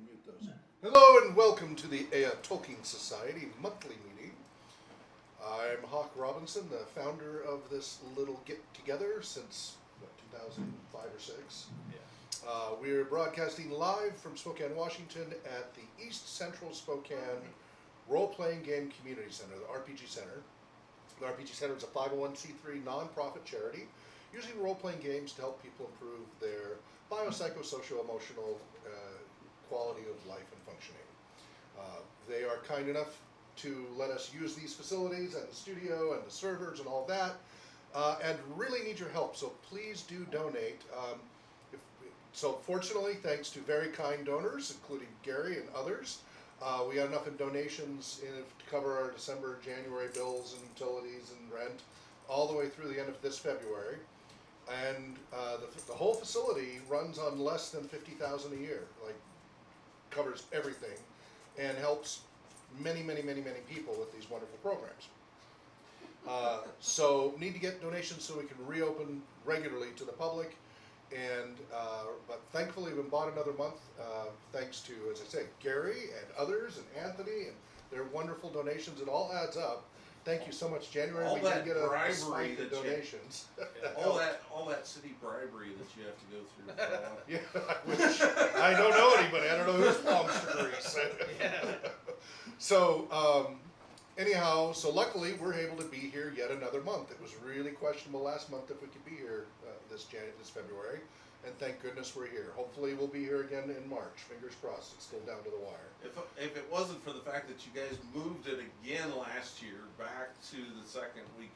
Mute those. Hello and welcome to the Ea Tolkien Society monthly meeting. I'm Hawk Robinson, the founder of this little get-together since, 2005 or 6. Yeah. We're broadcasting live from Spokane, Washington at the East Central Spokane Role-Playing Game Community Center, the RPG Center. The RPG Center is a 501c3 nonprofit charity using role-playing games to help people improve their biopsychosocial-emotional quality of life and functioning. They are kind enough to let us use these facilities and the studio and the servers and all that, and really need your help, so please do donate. So fortunately, thanks to very kind donors, including Gary and others, we got enough in donations to cover our December, January bills and utilities and rent, all the way through the end of this February. And the whole facility runs on less than $50,000 a year, like covers everything, and helps many people with these wonderful programs. So need to get donations so we can reopen regularly to the public. And but thankfully we've bought another month thanks to, as I say, Gary and others and Anthony and their wonderful donations. It all adds up. Thank you so much. January all we that did get a bribery spike in donations. all that city bribery that you have to go through. Yeah, which I don't know anybody. I don't know whose palms to grease. So anyhow, so luckily we're able to be here yet another month. It was really questionable last month if we could be here this February, and thank goodness we're here. Hopefully we'll be here again in March. Fingers crossed. It's still down to the wire. If it wasn't for the fact that you guys moved it again last year back to the second week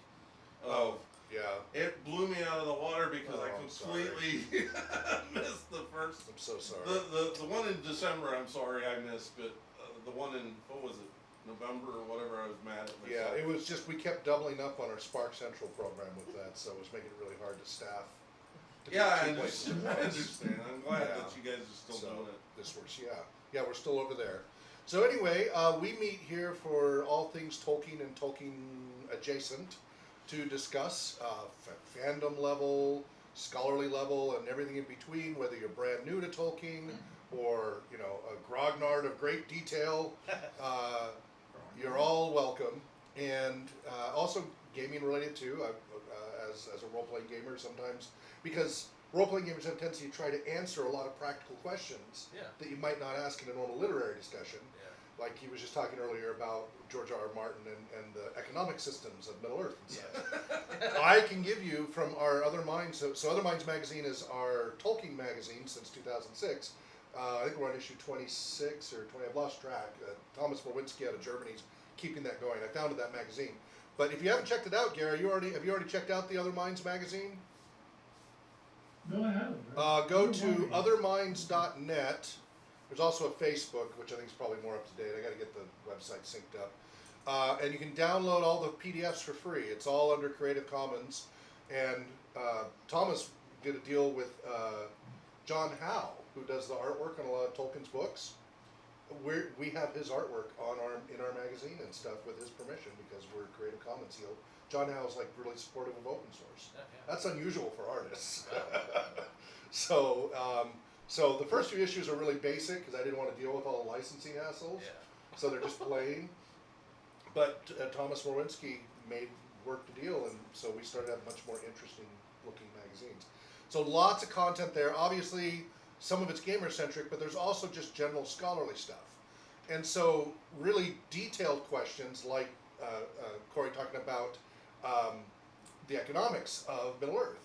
of, yeah, it blew me out of the water because I I'm completely missed the first. I'm so sorry. The one in December, I'm sorry I missed, but the one in, what was it, November or whatever, I was mad at myself. Yeah, it was just, we kept doubling up on our Spark Central program with that, so it was making it really hard to staff. Yeah, I understand. I'm glad that you guys are still doing it. This works, yeah. Yeah, we're still over there. So anyway, we meet here for all things Tolkien and Tolkien adjacent to discuss fandom level, scholarly level, and everything in between, whether you're brand new to Tolkien or, you know, a grognard of great detail. You're all welcome. And also gaming related too, as a role-playing gamer sometimes, because role-playing gamers have a tendency to try to answer a lot of practical questions that you might not ask in a normal literary discussion. Yeah. Like he was just talking earlier about j.r.r. Martin and the economic systems of Middle Earth and such. I can give you from our Other Minds, so Other Minds magazine is our Tolkien magazine since 2006. I think we're on issue 26 or 20, I've lost track. Thomas Morwinski out of Germany is keeping that going. I founded that magazine. But if you haven't checked it out, Gary, have you already checked out the Other Minds magazine? No, I haven't. Go to otherminds.net. There's also a Facebook, which I think is probably more up to date. I got to get the website synced up. And you can download all the PDFs for free. It's all under Creative Commons. And Thomas did a deal with John Howe, who does the artwork on a lot of Tolkien's books. We have his artwork in our magazine and stuff with his permission because we're Creative Commons. John Howe is like really supportive of open source. Yeah. That's unusual for artists. So the first few issues are really basic because I didn't want to deal with all the licensing hassles. Yeah. So they're just plain. But Thomas Morwinski worked the deal, and so we started to have much more interesting looking magazines. So lots of content there. Obviously, some of it's gamer centric, but there's also just general scholarly stuff. And so really detailed questions like Corey talking about the economics of Middle Earth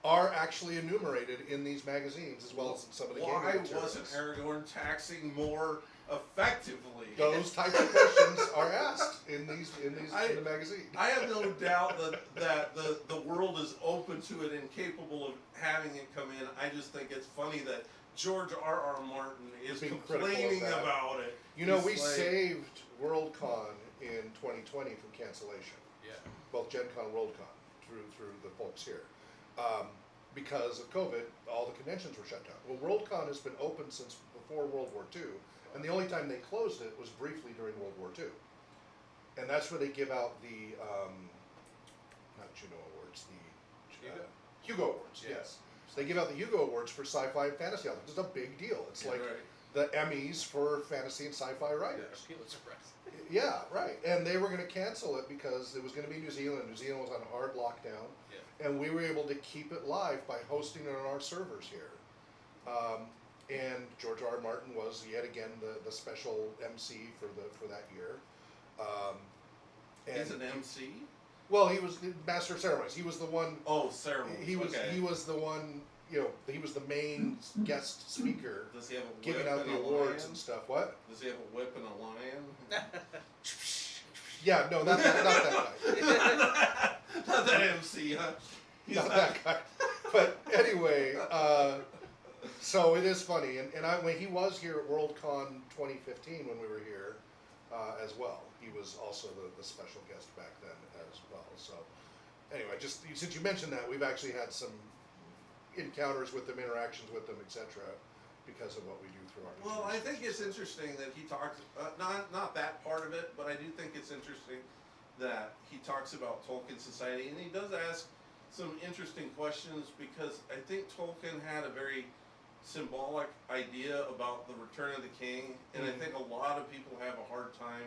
are actually enumerated in these magazines as well as in some of the gaming materials. Why wasn't Aragorn taxing more effectively? Those types of questions are asked in the magazine. I have no doubt that the world is open to it and capable of having it come in. I just think it's funny that George R.R. Martin is complaining about it. You know, we saved Worldcon in 2020 from cancellation. Yeah. Both Gen Con and Worldcon through the folks here. Because of COVID, all the conventions were shut down. Well, Worldcon has been open since before World War II, and the only time they closed it was briefly during World War II. And that's where they give out the, not Juno Awards, the Hugo Awards, yes. So they give out the Hugo Awards for sci-fi and fantasy authors. It's a big deal. It's like the Emmys for fantasy and sci-fi writers. Pulitzer Prize. Yeah, right. And they were going to cancel it because it was going to be New Zealand. New Zealand was on a hard lockdown. Yeah. And we were able to keep it live by hosting it on our servers here. And George R.R. Martin was yet again the special MC for that year. He's an MC? Well, he was the master of ceremonies. He was the one. Oh, ceremonies. He was okay. he was the one. You know, he was the main guest speaker, Does he have a whip giving out and the a awards lion? and stuff. What? Does he have a whip and a lion? Yeah, no, not that guy. Not that MC, huh? He's Not that guy. But anyway, so it is funny, and when he was here at Worldcon 2015 when we were here as well, he was also the special guest back then as well. So anyway, just since you mentioned that, we've actually had some encounters with them, interactions with them, etc., because of what we do through our. Well, I think it's interesting that he talks, not that part of it, but I do think it's interesting that he talks about Tolkien Society, and he does ask some interesting questions because I think Tolkien had a very symbolic idea about the Return of the King, and I think a lot of people have a hard time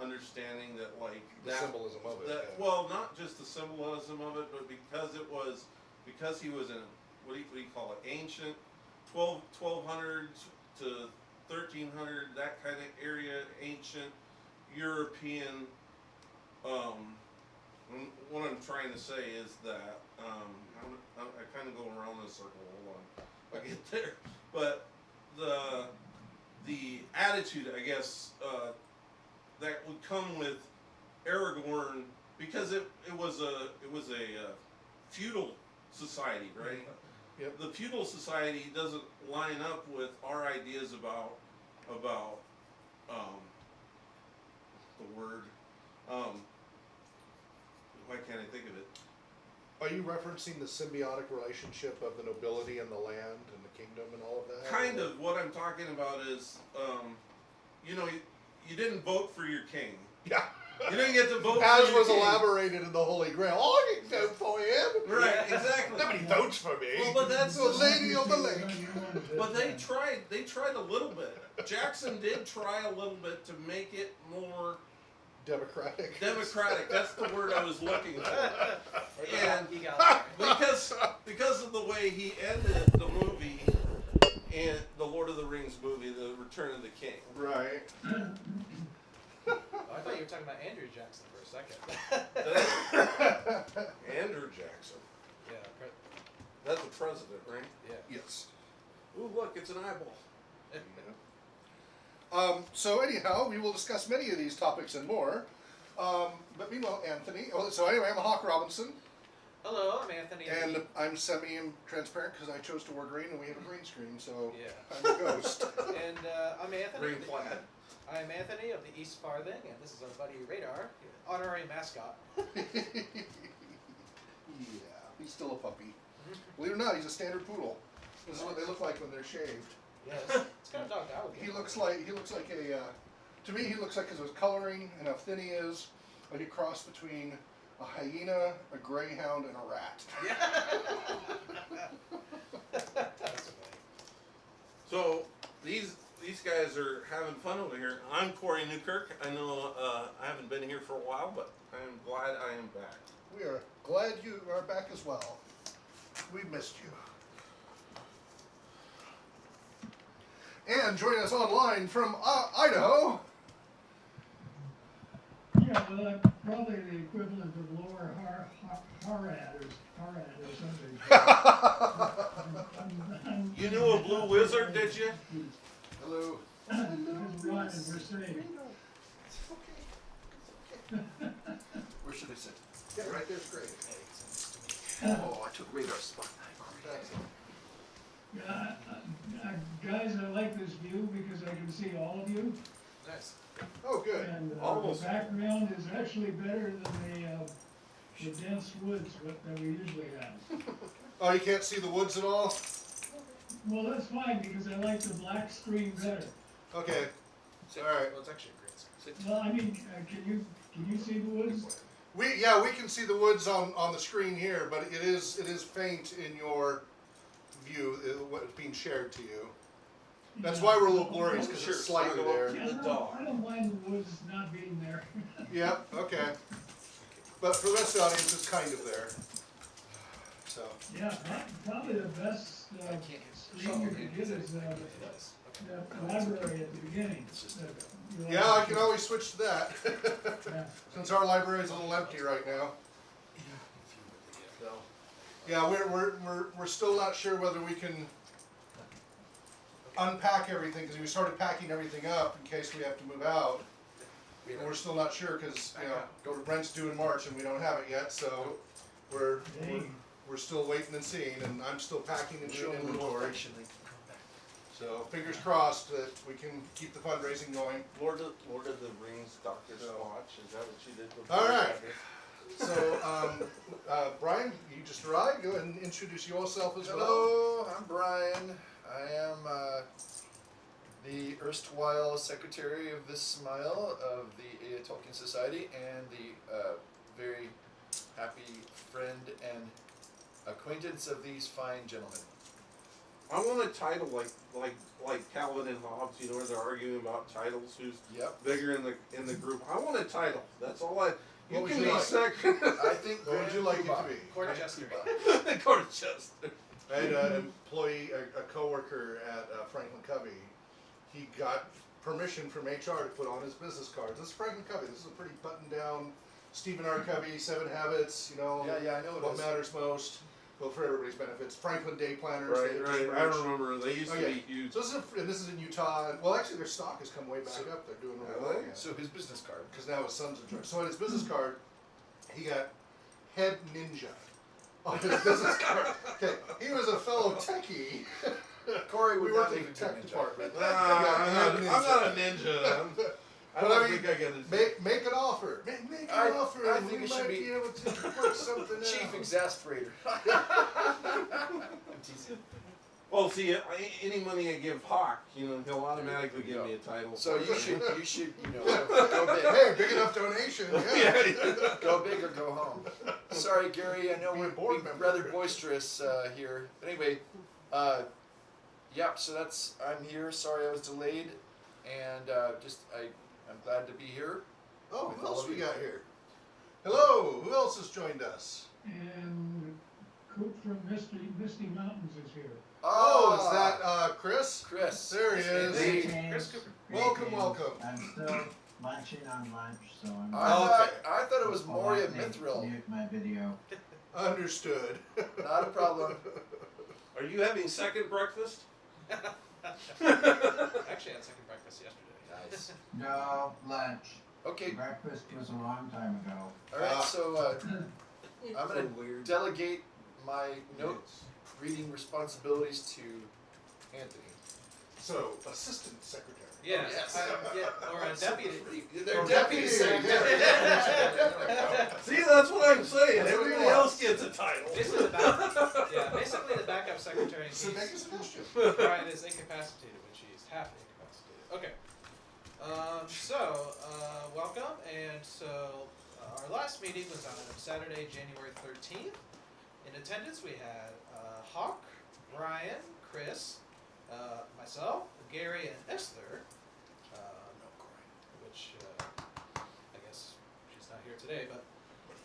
understanding that, like, The symbolism of it. that Yeah. well, not just the symbolism of it, but because he was in what do you call it, ancient 1200 to 1300, that kind of area, ancient European. What I'm trying to say is that I kind of go around in a circle. Hold on, I'll get there. But the attitude, I guess, that would come with Aragorn, because it was a feudal society, right? Yep. The feudal society doesn't line up with our ideas about the word. Why can't I think of it? Are you referencing the symbiotic relationship of the nobility and the land and the kingdom and all of that? Kind of. What I'm talking about is, you didn't vote for your king. Yeah. You didn't get to vote As for your was king. elaborated in the Holy Grail. Oh, I didn't vote for him. Right, exactly. Nobody votes for me. Well, but that's the the Lady of the Lake. But they tried a little bit. Jackson did try a little bit to make it more Democratic. democratic. That's the word I was looking for. And He got because of the way he ended the movie in the Lord of the Rings movie, The Return of the King. Right. Oh, I thought you were talking about Andrew Jackson for a second. Andrew Jackson. Yeah, That's the president, right? yeah. Yes. Ooh, look, it's an eyeball. So anyhow, we will discuss many of these topics and more. But meanwhile, Anthony. So anyway, I'm Hawk Robinson, Hello, I'm Anthony. and I'm semi-transparent because I chose to wear green, and we have a green screen, so Yeah. I'm a ghost. And I'm Anthony. Green plaid. I'm Anthony of the East Farthing, and this is our buddy Radar, honorary mascot. Yeah, he's still a puppy. Believe it or not, he's a standard poodle. This is what they look like when they're shaved. Yes, it's kind of dogged out. He looks like a. To me, he looks like, because of his coloring and how thin he is, like a cross between a hyena, a greyhound, and a rat. Yeah. That's funny. So these guys are having fun over here. I'm Corey Newkirk. I know I haven't been here for a while, but I am glad I am back. We are glad you are back as well. We missed you. And joining us online from Idaho. Yeah, well, probably the equivalent of Lower Harad or something. You knew a blue wizard, did you? Hello. Just run and we're safe. Where should I sit? Yeah, right there's great. Oh, I took Radar's spot. Guys, I like this view because I can see all of you. Nice. Oh, good. And Almost. the background is actually better than the dense woods that we usually have. Oh, you can't see the woods at all? Well, that's fine because I like the black screen better. Okay. All right. Well, it's actually a green screen. Well, I mean, can you see the woods? We can see the woods on the screen here, but it is faint in your view, what is being shared to you. That's Yeah. why we're a little blurry, because Sure, it's slightly snuggle up there. to Yeah, the dog. I don't mind the woods not being there. Yep, okay. But for the rest of the audience, it's kind of there. So, Yeah, probably the best, I can't get screen you could get is, it does. that library at the beginning. yeah, I can always switch to that. Yeah. Since our library is a little empty right now. So, yeah, we're still not sure whether we can unpack everything, because we started packing everything up in case we have to move out. And we're still not sure, because, you know, rent's due in March and we don't have it yet, so we're still waiting and seeing, and I'm still packing and doing inventory. So fingers crossed that we can keep the fundraising going. Lord of the Rings, Doctor Squatch, is that what you did before? All right. So, Brian, you just arrived. Go ahead and introduce yourself as well. Hello, I'm Brian. I am the erstwhile secretary of this Smial of the Ea Tolkien Society, and the very happy friend and acquaintance of these fine gentlemen. I want a title like Calvin and Hobbes, you know, where they're arguing about titles, who's Yep. bigger in the group. I want a title. That's all I. You What would can you be like? second. I think. What would you like it to be? Court Jester. Go to Chester. I had an employee, a coworker at Franklin Covey. He got permission from HR to put on his business cards. This is Franklin Covey. This is a pretty buttoned down Stephen R. Covey, 7 Habits, you know, Yeah, I know it what is. matters most. Well, for everybody's benefits. Franklin Day Planners. Right, they right. just I merged. remember they used to Okay. be huge. So this is in Utah. Well, actually, their stock has come way back So- up. They're doing really Really? well again. So his business card. Because now his son's in charge. So on his business card, he got head ninja on his business card. Okay, he was a fellow techie. Corey We would worked not in make the a tech good ninja. department. I'm not a ninja. I But don't I mean, think I get it. make an offer. Make an I offer. I and think we it should might be be able to work something Chief out. Exasperator. I'm teasing. Well, see, any money I give Hawk, you know, he'll automatically give me a title. So you should, go big. Hey, big enough donation. Yeah. Go big or go home. Sorry, Gary. I know Be a we're board member. rather boisterous here, but anyway, So I'm here. Sorry I was delayed, and I'm glad to be here. Oh, With who all else of we you. got here? Hello. Who else has joined us? And Coop from Misty Mountains is here. Oh, is that Chris? Chris? There he is. Hey. Chris Cooper. Welcome, welcome. I'm still munching on lunch, so I'm. I thought it was I'll Moria likely Mithril. Mute my video. Understood. Not a problem. Are you having second breakfast? Actually, I had second breakfast yesterday. Nice. No, lunch. Okay. Breakfast was a long time ago. All right. So I'm gonna weird. delegate my note reading responsibilities to Anthony. So, assistant secretary. Yes. Yes. Or a deputy. They're Or deputy deputy, secretary. See, that's what I'm saying. That's what he Everybody wants. else gets a title. Basically, basically the backup secretary. So make a suggestion. Brian is incapacitated, but she's half incapacitated. Okay. Welcome. And so, our last meeting was on Saturday, January 13th. In attendance, we had Hawk, Brian, Chris, myself, Gary, and Esther. Which I guess she's not here today, but.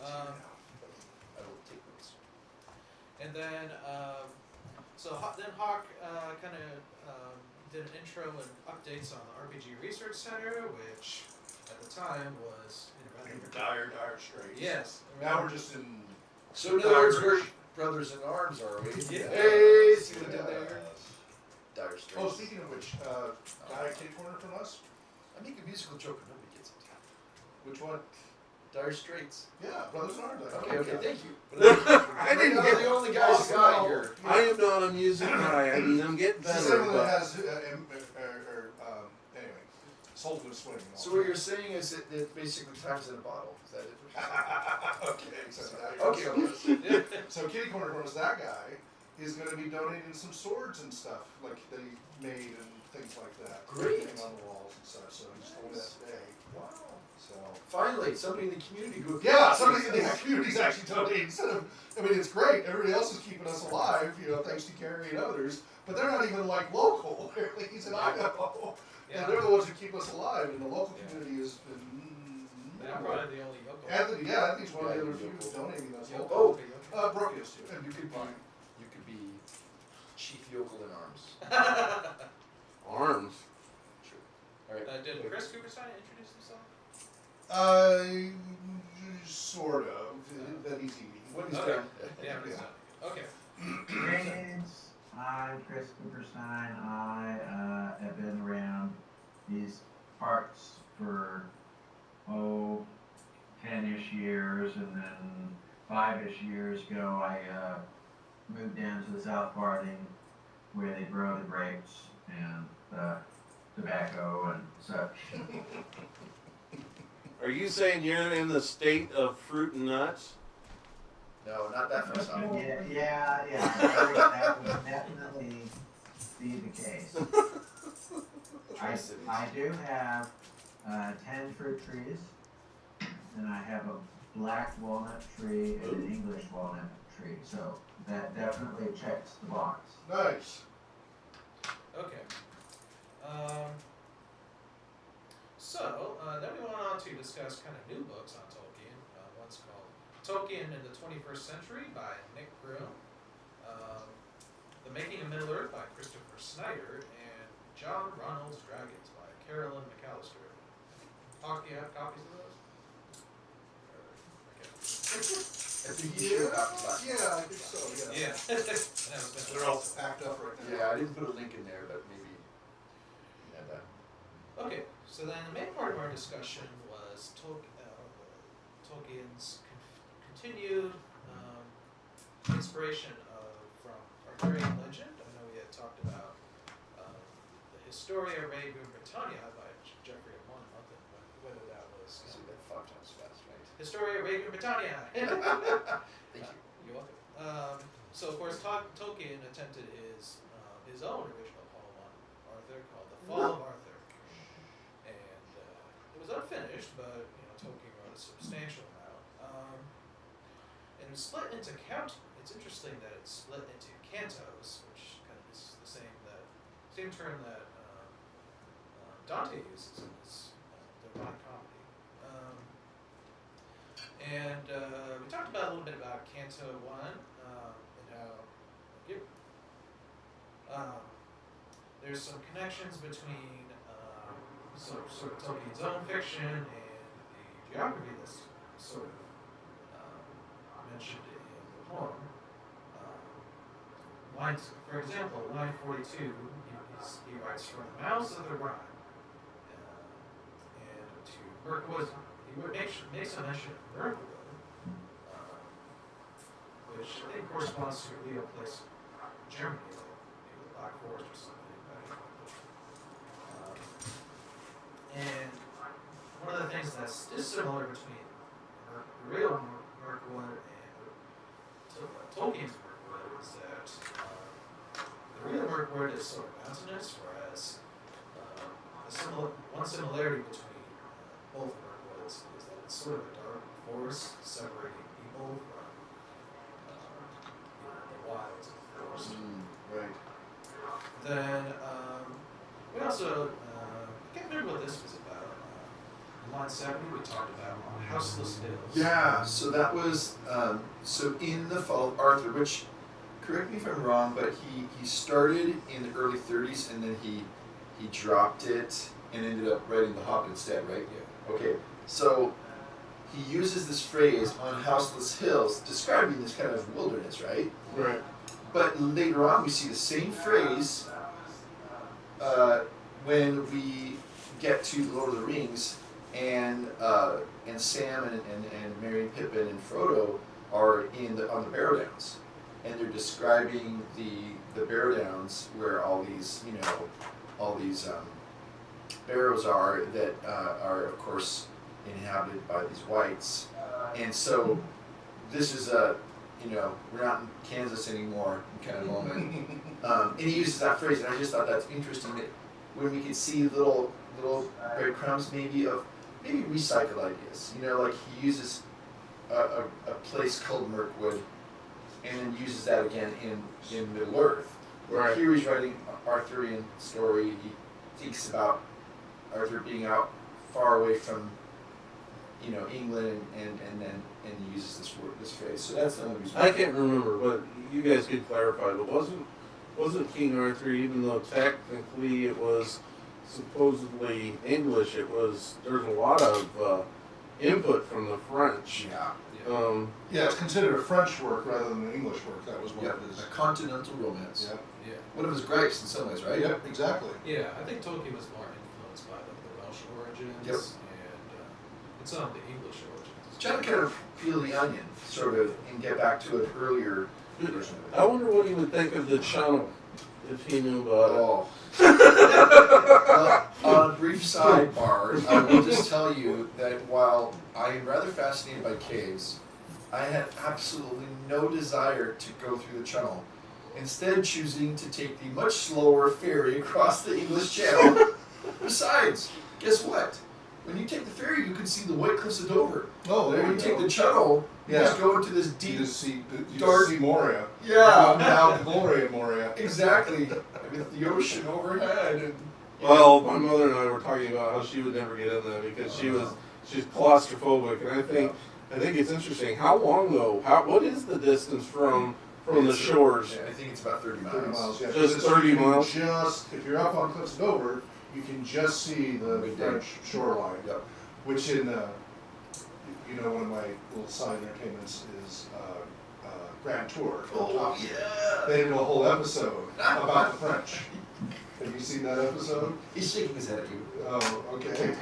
I will take notes. And then, then Hawk kind of did an intro and updates on the RPG Research Center, which at the time was Dire straits. Yes. Now we're just in. So in other words, we're brothers in arms, are we? Yeah. Hey, see what I did there? Dire Straits. Oh, speaking of which, got a kitty corner from us? I make a musical joke and nobody gets it. Which one? Dire Straits. Yeah, Brothers in Arms. Okay, thank you. I didn't We're get the only guys who got here. I am not a music guy. I mean, I'm getting This is better. someone that But has, anyway, sold with swimming. So what you're saying is that it basically times in a bottle. Is that it? Okay, so Okay. So Kitty Corner was that guy is going to be donating some swords and stuff like that he made and things like that. Great. Hang on the walls and such. So he's told me that today. Wow. So Finally, somebody in the community who Yeah, somebody in the community's actually donating instead of. I mean, it's great. Everybody else is keeping us alive, thanks to Gary and others. But they're not even like local. He's in Idaho, and they're the ones who keep us alive. And the local community has been. Yeah, I'm probably the only yokel. Anthony's one of the other few who's donating us. Oh. Brooke is too. And you could be chief yokel in arms. Arms. True. All right. Did Chris Cooperstein introduce himself? Sort of. That easy. What is Okay. that? Yeah, but it's not. Okay. Greetings. I'm Chris Cooperstein. I have been around these parts for 10-ish years, and then 5-ish years ago I moved down to the south part where they grow the grapes and tobacco and such. Are you saying you're in the state of fruit and nuts? No, not that far south. Yeah, that would definitely be the case. I do have 10 fruit trees, and I have a black walnut tree and an English walnut tree, so that definitely checks the box. Nice. Okay. So, then we went on to discuss kind of new books on Tolkien. One's called Tolkien in the 21st Century by Nick Groom. The Making of Middle-earth by Christopher Snyder, and John Ronald's Dragons by Carolyn McAllister. Do you have copies of those? Okay. I think you should have that. Yeah, I think so. Yeah. Yeah. And that was They're all packed up right now. Yeah, I didn't put a link in there, but maybe you had that. Okay, so then the main part of our discussion was Tolkien's continued inspiration from Arthurian legend. I know we had talked about the Historia Regum Britannia by Geoffrey of Monmouth, and whether that was Say that 5 times fast, right? Historia Regum Britannia. Thank you. You're welcome. So of course Tolkien attempted his own original poem on Arthur called The Fall of Arthur. And it was unfinished, but Tolkien wrote a substantial amount. And it was split into it's interesting that it's split into cantos, which kind of is the same term that Dante uses in his Divine Comedy. And we talked about a little bit about Canto 1 and how there's some connections between sort of Tolkien's own fiction and the geography that's sort of mentioned in the poem. For example, line 42, he writes, "From the mouths of the Rhine," and to Mirkwood, he makes a mention of Mirkwood, which I think corresponds to a real place in Germany, like maybe the Black Forest or something. And one of the things that's dissimilar between the real Mirkwood and Tolkien's Mirkwood is that the real Mirkwood is sort of mountainous, whereas one similarity between both Mirkwoods is that it's sort of a dark forest separating people from the wilds of the forest. Right. Then we also I can't remember what this was about. In line 70, we talked about Houseless Hills. Yeah, so that was so in the Fall of Arthur, which, correct me if I'm wrong, but he started in the early 30s and then he dropped it and ended up writing The Hobbit instead, right? Yeah. Okay, so he uses this phrase on Houseless Hills, describing this kind of wilderness, right? Right. But later on, we see the same phrase when we get to Lord of the Rings, and Sam and Merry and Pippin and Frodo are on the Barrow Downs, and they're describing the Barrow Downs where all these barrows are that are of course inhabited by these whites, and so this is we're not in Kansas anymore kind of moment. And he uses that phrase, and I just thought that's interesting that when we could see little breadcrumbs maybe of maybe recycle ideas. You know, like he uses a place called Mirkwood, and then uses that again in Middle Earth. Right. Here he's writing an Arthurian story. He thinks about Arthur being out far away from, you know, England, and he uses this phrase. So that's the only reason. I can't remember, but you guys could clarify. But wasn't King Arthur, even though technically it was supposedly English, there's a lot of input from the French. Yeah. Yeah, it's considered a French work rather than an English work. That was what Yeah, it is. a continental romance. Yeah. Yeah. One of his gripes in some ways, right? Yep, exactly. Yeah, I think Tolkien was more influenced by the Welsh origins Yep. and some of the English origins. Trying to kind of peel the onion, sort of, and get back to an earlier version of it. I wonder what he would think of the channel if he knew about it. Oh. On a brief sidebar, I will just tell you that while I am rather fascinated by caves, I had absolutely no desire to go through the channel, instead choosing to take the much slower ferry across the English Channel. Besides, guess what? When you take the ferry, you can see the White Cliffs of Dover. Oh, there When you you take go. the channel, you Yeah. just go into this You deep, just see, dark- Moria. yeah, Now the glory of Moria. exactly, with the ocean overhead and. Well, my mother and I were talking about how she would never get in there because she's claustrophobic, and I think it's interesting. How long though? What is the distance from the shores? Yeah, I think it's about 30 miles. 30 miles, yeah. Just Because 30 you can miles? Just, if you're up on Cliffs of Dover, you can just see the Right there. French shoreline. Yep. Which in, you know, one of my little side entertainments is Grand Tour. from Top Gear. yeah. They did a whole episode about the French. Have you seen that episode? He's shaking his head at you. Oh, okay.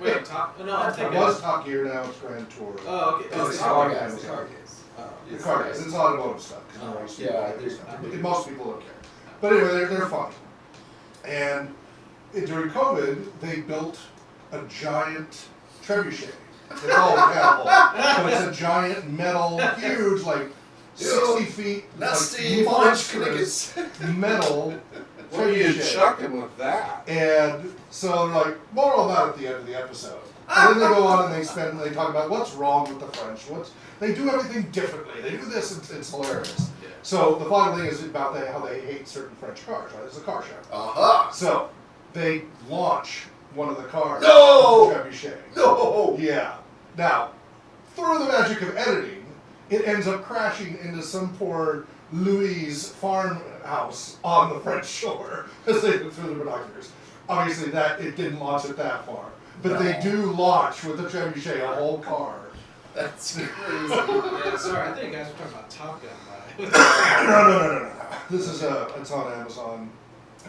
Wait, Top? No, I'm It thinking. was Top Gear, now it's Grand Tour. Oh, okay. Oh, It's the car car guys, guys. the The car car guys. The car guys, it's automotive stuff. 'Cause Oh, most yeah, people- there's- most people don't care. But anyway, they're fun. And during COVID, they built a giant trebuchet. It's all metal, but it's a giant metal, huge, like 60 feet, Nasty like, French monstrous metal What are you trebuchet. chucking with that? And so they're like, moral about it at the end of the episode. And then they go on and they talk about what's wrong with the French. They do everything differently. They do this, it's hilarious. Yeah. So the final thing is about how they hate certain French cars, right? It's a car show. Aha! So they launch one of the cars. No! Trebuchet. No! Yeah. Now, through the magic of editing, it ends up crashing into some poor Louis farmhouse on the French shore as they look through the binoculars. Obviously, it didn't launch it that far, but they do launch with the trebuchet a whole car. That's crazy. Yeah, sorry, I think you guys were talking about Top Gun. No. This is it's on Amazon,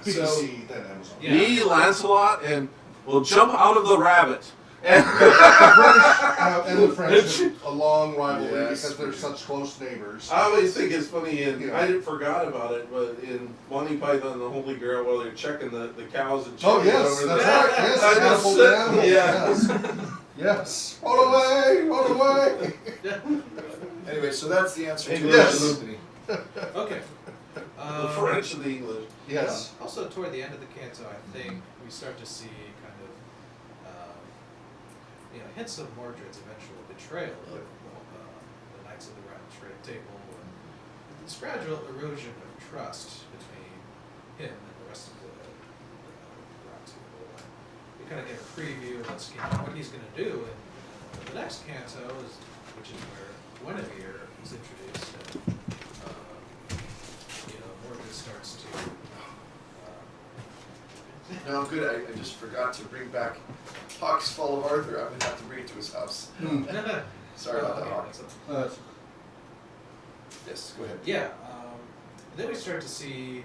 BBC, So- then Amazon. Yeah. Me, Lancelot, and we'll jump out of the rabbit. And And the French have a long rivalry Yes, because they're we do. such close neighbors. I always think it's funny, and Yeah. I forgot about it, but in Monty Python and the Holy Grail, while they're checking the cows and Oh chickens yes, over that's there. right. Yes, I you gotta just pull said- the animals. yeah. Yes. Run away! Run away! Anyway, so that's the answer to Yes. Anthony. Okay. The French and the English. Yes. Also, toward the end of the canto, I think we start to see kind of, hints of Mordred's eventual betrayal of the Knights of the Round Table, and this gradual erosion of trust between him and the rest of the Round Table. We kind of get a preview of what he's going to do, and the next canto which is where Guinevere is introduced, and Mordred starts to. No, good. I just forgot to bring back Hawk's Fall of Arthur. I'm gonna have to bring it to his house. Sorry about that, Okay, Hawk. that's Yes, go ahead. Yeah, and then we start to see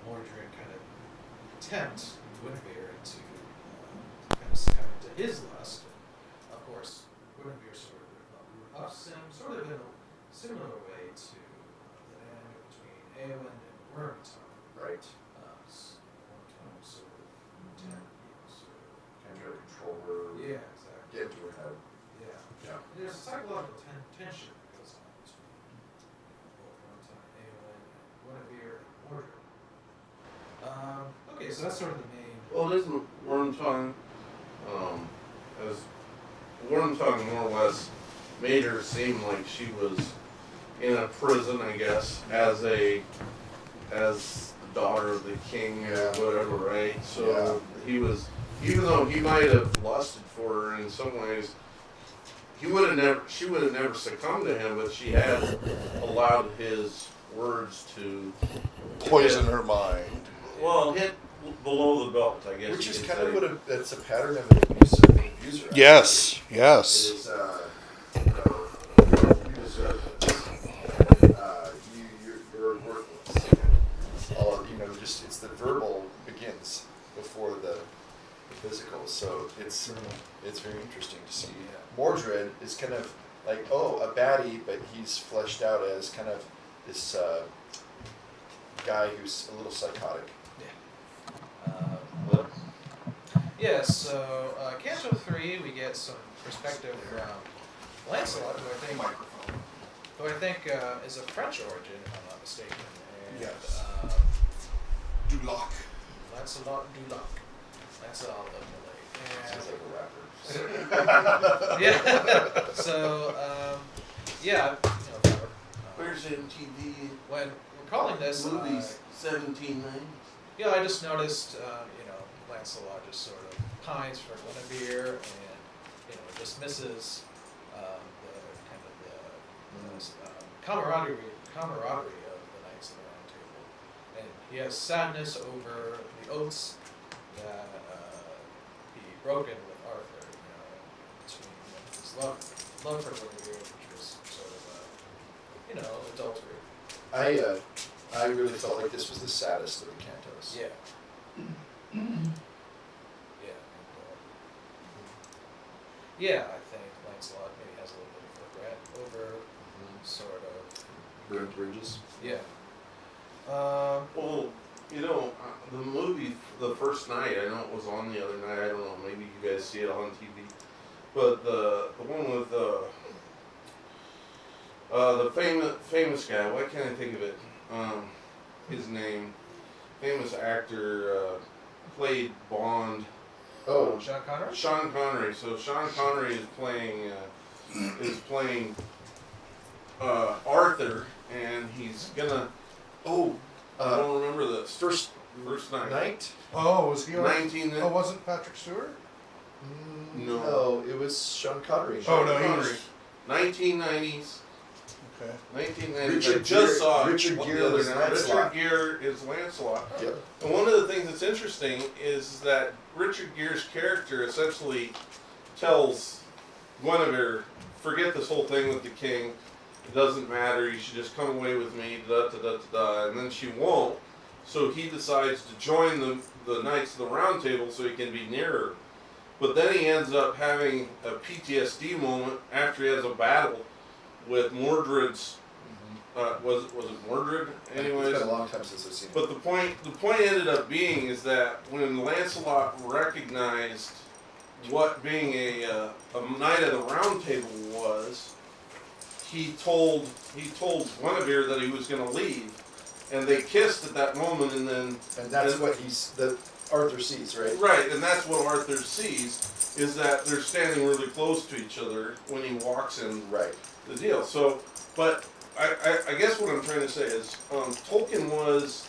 Mordred kind of tempt Guinevere into kind of succumbing to his lust. And of course, Guinevere sort of ups him, sort of in a similar way to the dynamic between Eowyn and Wormtongue. Right. Wormtongue sort of Kind of try to control her. yeah, exactly. Get into her head. Yeah. Yeah. And there's a psychological tension that goes on between both Wormtongue, Eowyn, and Guinevere and Mordred. Okay, so that's sort of the main. Well, isn't Wormtongue, as Wormtongue more or less made her seem like she was in a prison, I guess, as the daughter of the king or whatever, right? So he was, even though he might have lusted for her in some ways, she would have never succumbed to him, but she had allowed his words to Poison her mind. well, hit below the belt, I guess. Which you is could kind say. of what that's a pattern of an abuser. Yes, It yes. is, you deserve this. You're worthless. All just it's the verbal begins before the physical. So it's very interesting to see. Mordred is kind of like a baddie, but he's fleshed out as kind of this guy who's a little psychotic. So Canto 3, we get some perspective from Lancelot, who I think is of French origin, if I'm not mistaken. And, Yes. Duloc. Lancelot Duloc. Lancelot of the Lake. Sounds like a rapper. Yeah. So, Where's MTV? when we're calling this Movies 1790. I just noticed, Lancelot just sort of pines for Guinevere and, dismisses camaraderie of the Knights of the Round Table. And he has sadness over the oaths that he broken with Arthur, between his love for Guinevere, which was sort of, adultery. I really felt like this was the saddest of the cantos. Yeah. I think Lancelot maybe has a little bit of regret over sort of. Burned bridges. Yeah. Well, the movie, the first night, I know it was on the other night, I don't know, maybe you guys see it on TV, but the one with the famous guy, why can't I think of it? His name, famous actor, played Bond. Oh, Sean Connery? Sean Connery. So Sean Connery is playing Arthur, and he's gonna. I don't remember this. First night. Oh, was he on? 19. Oh, wasn't Patrick Stewart? No, it was Sean Connery. Oh, no, he Connery. was. 1990s. Okay. 1990s. Richard I just saw it Richard the Gere other was night. Lancelot. Richard Gere is Lancelot. Yep. And one of the things that's interesting is that Richard Gere's character essentially tells Guinevere, forget this whole thing with the king. It doesn't matter. You should just come away with me. Da da da da da. And then she won't. So he decides to join the Knights of the Round Table so he can be near her. But then he ends up having a PTSD moment after he has a battle with Mordred's. Was it Mordred? Anyways, It's been a long time since I've seen it. but the point ended up being is that when Lancelot recognized what being a knight of the Round Table was, he told Guinevere that he was going to leave, and they kissed at that moment, and that's what Arthur sees, right? Right, and that's what Arthur sees is that they're standing really close to each other when he walks in. Right. The deal. So, but I guess what I'm trying to say is Tolkien's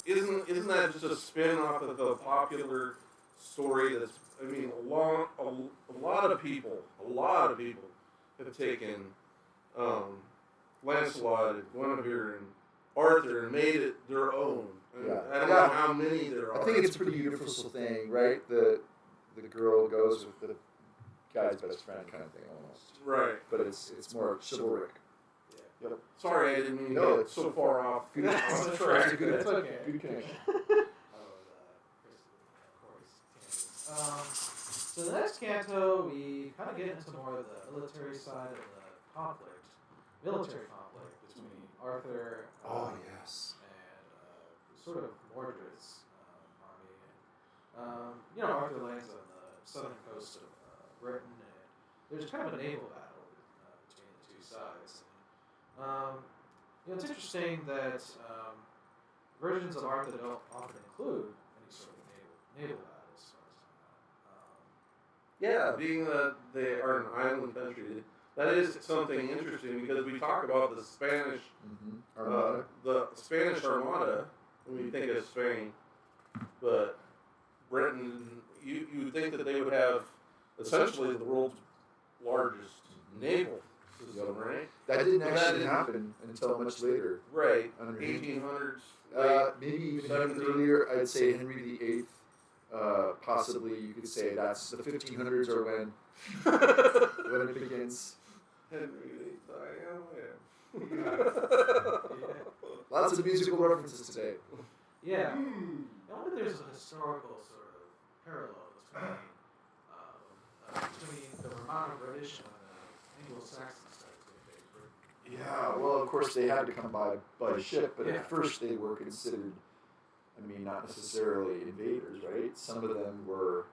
isn't that just a spin off of the popular story that's a lot of people have taken Lancelot and Guinevere and Arthur and made it their own. And Yeah. I don't know how many there are. I think it's a pretty universal thing, right? The girl goes with the guy's best friend kind of thing almost. Right. But it's more chivalric. Yep. Sorry, I didn't mean to No, get it's so far off. Good. That's That's right. a good. It's okay. Good connection. So the next canto, we kind of get into more of the military side of the military conflict between Arthur Yes. and sort of Mordred's army. And, Arthur lands on the southern coast of Britain, and there's kind of a naval battle between the two sides. It's interesting that versions of Arthur don't often include any sort of naval battles. Yeah, being that they are an island country, that is something interesting because we talk about the Spanish, Armada. the Spanish Armada when we think of Spain, but Britain, you would think that they would have essentially the world's largest naval system, right? That didn't But actually didn't- happen until much later. Right, Under 1800s. Maybe even 17. earlier. I'd say Henry VIII. Possibly you could say that's the 1500s or when it begins. Henry VIII, Lots of musical references today. Yeah. I wonder if there's a historical sort of parallel between the Romano British and the Anglo-Saxon side of Britain. Yeah, well, of course they had to come by ship, but at first they were considered, I mean, not necessarily invaders, right? Some of them were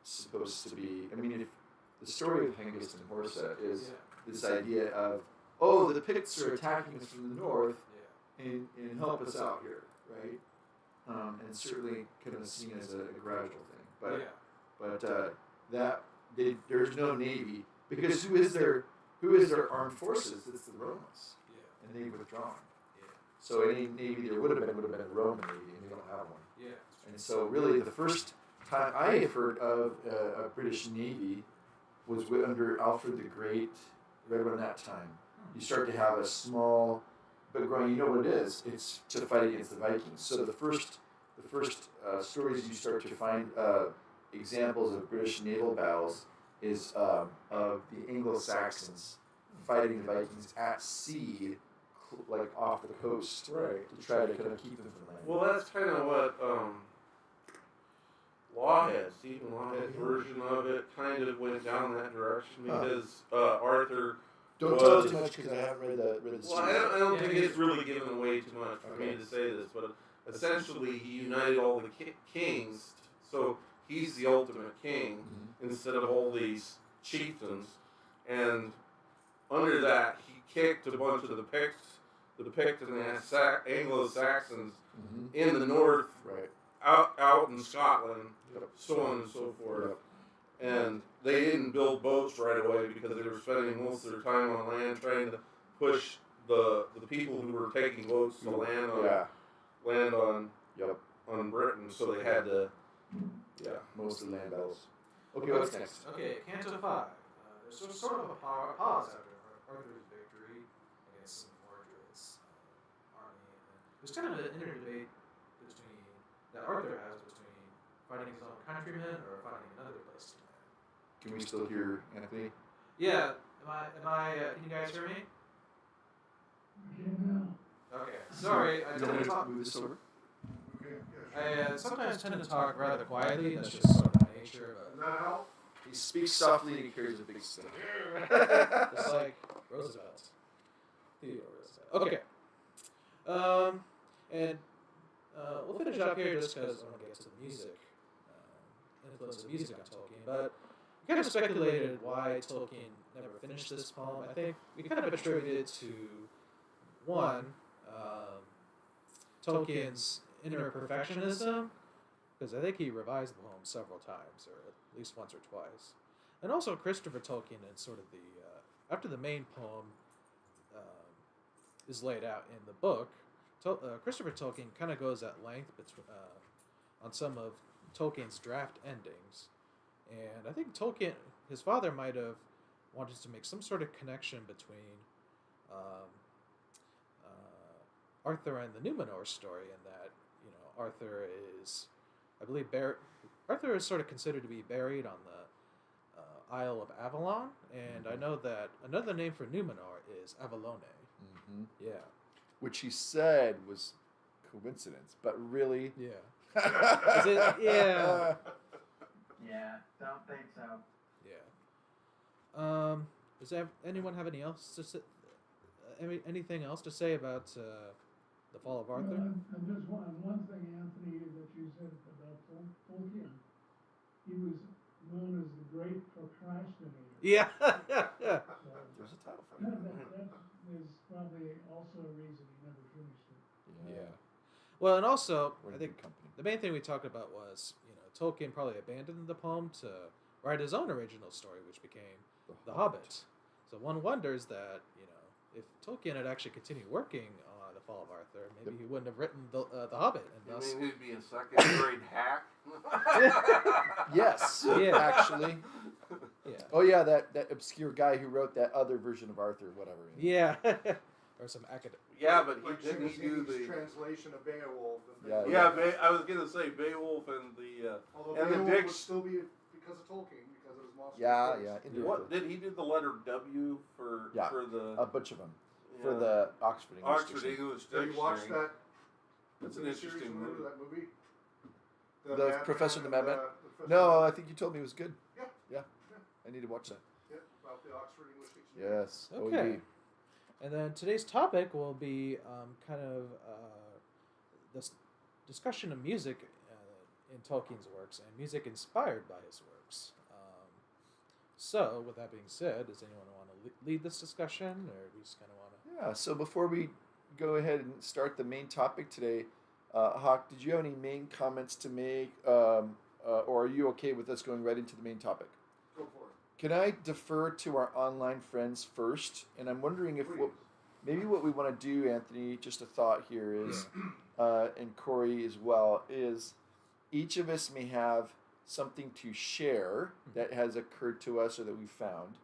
supposed to be. I mean, if the story of Hengist and Horsa is this idea of, oh, the Picts are attacking us from the north, and help us out here, right? And certainly kind of seen as a gradual thing, but that there's no navy because who is their armed forces? It's the Romans, and they've withdrawn. So any navy there would have been the Roman navy, and we don't have one. And so really the first time I have heard of a British navy was under Alfred the Great. Right around that time, you start to have a small, but growing. You know what it is? It's to fight against the Vikings. So the first stories you start to find examples of British naval battles is of the Anglo-Saxons fighting the Vikings at sea, like off the coast, Right. to try to kind of keep them from landing. Well, that's kind of what Stephen Lawhead's version of it kind of went down that direction because Arthur. Don't tell too much because I haven't read the Well, story. I don't think it's really given away too much for me to say this, but essentially he united all the kings, so he's the ultimate king instead of all these chieftains, and under that he kicked a bunch of the Picts and the Anglo-Saxons in the north, Right. out in Scotland, Yep. so on and so forth. Yep. And they didn't build boats right away because they were spending most of their time on land trying to push the people who were taking boats to land on Yep. on Britain. So they had to, Most of the land battles. Okay, what's next? Okay, Canto 5. There's sort of a pause after Arthur's victory against Mordred's army. And there's kind of an inner debate that Arthur has between fighting his own countrymen or fighting another place to land. Can we still hear Anthony? Yeah, can you guys hear me? Okay, now. Okay, sorry, I You tend want to to talk. move this over? Okay, yeah, I sometimes tend to talk rather quietly, that's just sort of my nature, but Now, He speaks softly and he carries a big stick. just like Roosevelt. Theodore Roosevelt. Okay. And we'll finish up here just because I want to get to the music, influence of music on Tolkien. But we kind of speculated why Tolkien never finished this poem. I think we kind of attributed it to one, Tolkien's inner perfectionism, because I think he revised the poem several times, or at least once or twice. And also Christopher Tolkien and sort of after the main poem is laid out in the book, Christopher Tolkien kind of goes at length on some of Tolkien's draft endings. And I think Tolkien, his father, might have wanted to make some sort of connection between Arthur and the Numenor story, and that, Arthur is, I believe, Arthur is sort of considered to be buried on the Isle of Avalon, and I know that another name for Numenor is Avalone. Mm-hmm. Yeah. Which he said was coincidence, but really. Yeah. Is it? Yeah. Yeah, don't think so. Yeah. Does anyone have anything else to say about the fall of Arthur? And just one thing, Anthony, that you said about Tolkien. He was known as the great procrastinator. Yeah. So There's a title for that it. is probably also a reason he never finished it. Yeah. Well, and also, We're in I think good company. the main thing we talked about was, Tolkien probably abandoned the poem to write his own original story, which became The Hobbit. So one wonders that, if Tolkien had actually continued working on The Fall of Arthur, maybe he wouldn't have written The Hobbit. And You thus, mean he'd be a second-grade hack? Yes, Yeah. actually. yeah. Oh yeah, that obscure guy who wrote that other version of Arthur, whatever. Yeah. Or some academic. Yeah, but Like didn't he do Singh's the? translation of Beowulf. And Yeah, I was gonna say Beowulf and the. Although and the Beowulf would Dicks. still be because of Tolkien, because of his monster. Yeah, Face. yeah. Indirectly. What did he do the letter W for? Yeah. For the. A bunch of them for yeah. the Oxford English Oxford Dictionary. English Have you watched Dictionary. that? That's an series interesting you remember movie. that movie? The Madman Professor and the and Madman? the Professor No, and I think you told me it was good. Yeah. Yeah. I need to watch that. the- yeah, about the Oxford English Dictionary. Yes. Okay. OED. And then today's topic will be kind of this discussion of music in Tolkien's works and music inspired by his works. So, with that being said, does anyone want to lead this discussion, or we just kind of want to? Yeah. So before we go ahead and start the main topic today, Hawk, did you have any main comments to make, or are you okay with us going right into the main topic? Go for it. Can I defer to our online friends first? And I'm wondering if maybe what we want to do, Anthony, just a thought here is, and Corey as well, is each of us may have something to share that has occurred to us or that we found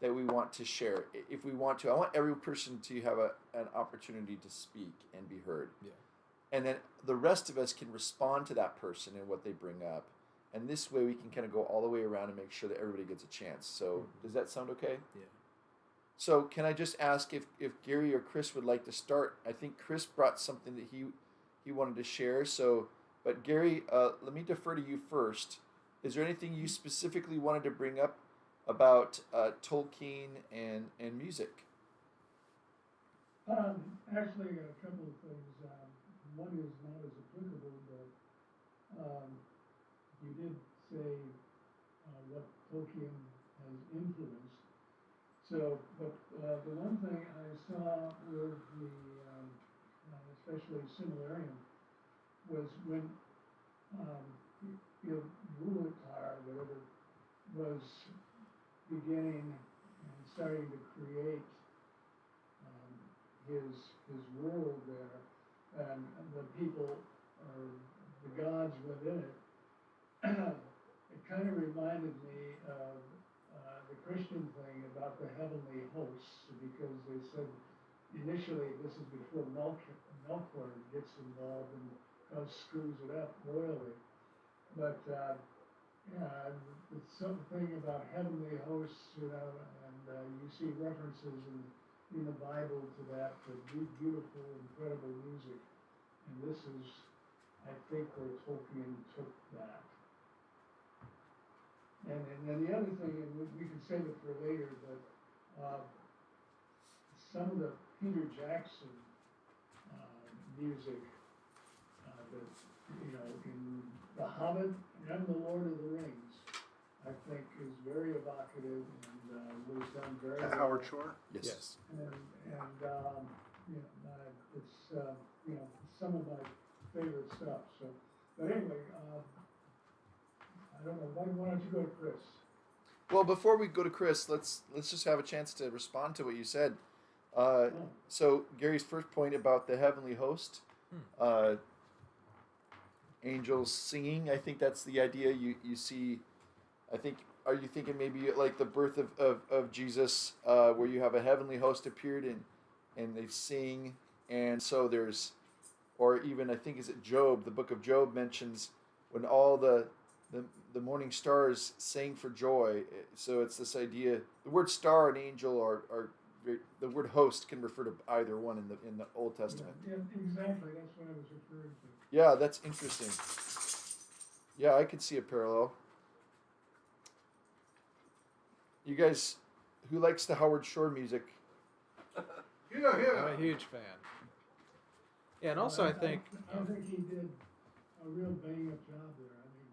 that we want to share. If we want to, I want every person to have an opportunity to speak and be heard. Yeah. And then the rest of us can respond to that person and what they bring up. And this way we can kind of go all the way around and make sure that everybody gets a chance. So does that sound okay? Yeah. So can I just ask if Gary or Chris would like to start? I think Chris brought something that he wanted to share. So, but Gary, let me defer to you first. Is there anything you specifically wanted to bring up about Tolkien and music? Actually, a couple of things. One is not as applicable, but you did say what Tolkien has influenced. So, but the one thing I saw with the, especially Similarium, was when Ulutar, whatever, was beginning and starting to create his world there, and the people or the gods within it. It kind of reminded me of the Christian thing about the heavenly hosts, because they said initially this is before Melkor gets involved and screws it up royally. But it's something about heavenly hosts, and you see references in the Bible to that, to beautiful, incredible music. And this is, I think, where Tolkien took that. And then the other thing, and we can save it for later, but some of the Peter Jackson music that, in The Hobbit and The Lord of the Rings, I think is very evocative and was done very well. Howard Shore? Yes. And it's some of my favorite stuff. So, but anyway, I don't know. Why don't you go to Chris? Well, before we go to Chris, let's just have a chance to respond to what you said. Oh. So Gary's first point about the heavenly host, angels singing. I think that's the idea. You see. I think. Are you thinking maybe like the birth of Jesus, where you have a heavenly host appeared and they sing, and so there's, or even I think is it Job? The book of Job mentions when all the morning stars sang for joy. So it's this idea. The word star and angel are the word host can refer to either one in the Old Testament. Yeah, exactly. That's what I was referring to. Yeah, that's interesting. Yeah, I could see a parallel. You guys, who likes the Howard Shore music? Yeah. I'm a huge fan. Yeah, and also I think. I think he did a real bang up job there. I mean,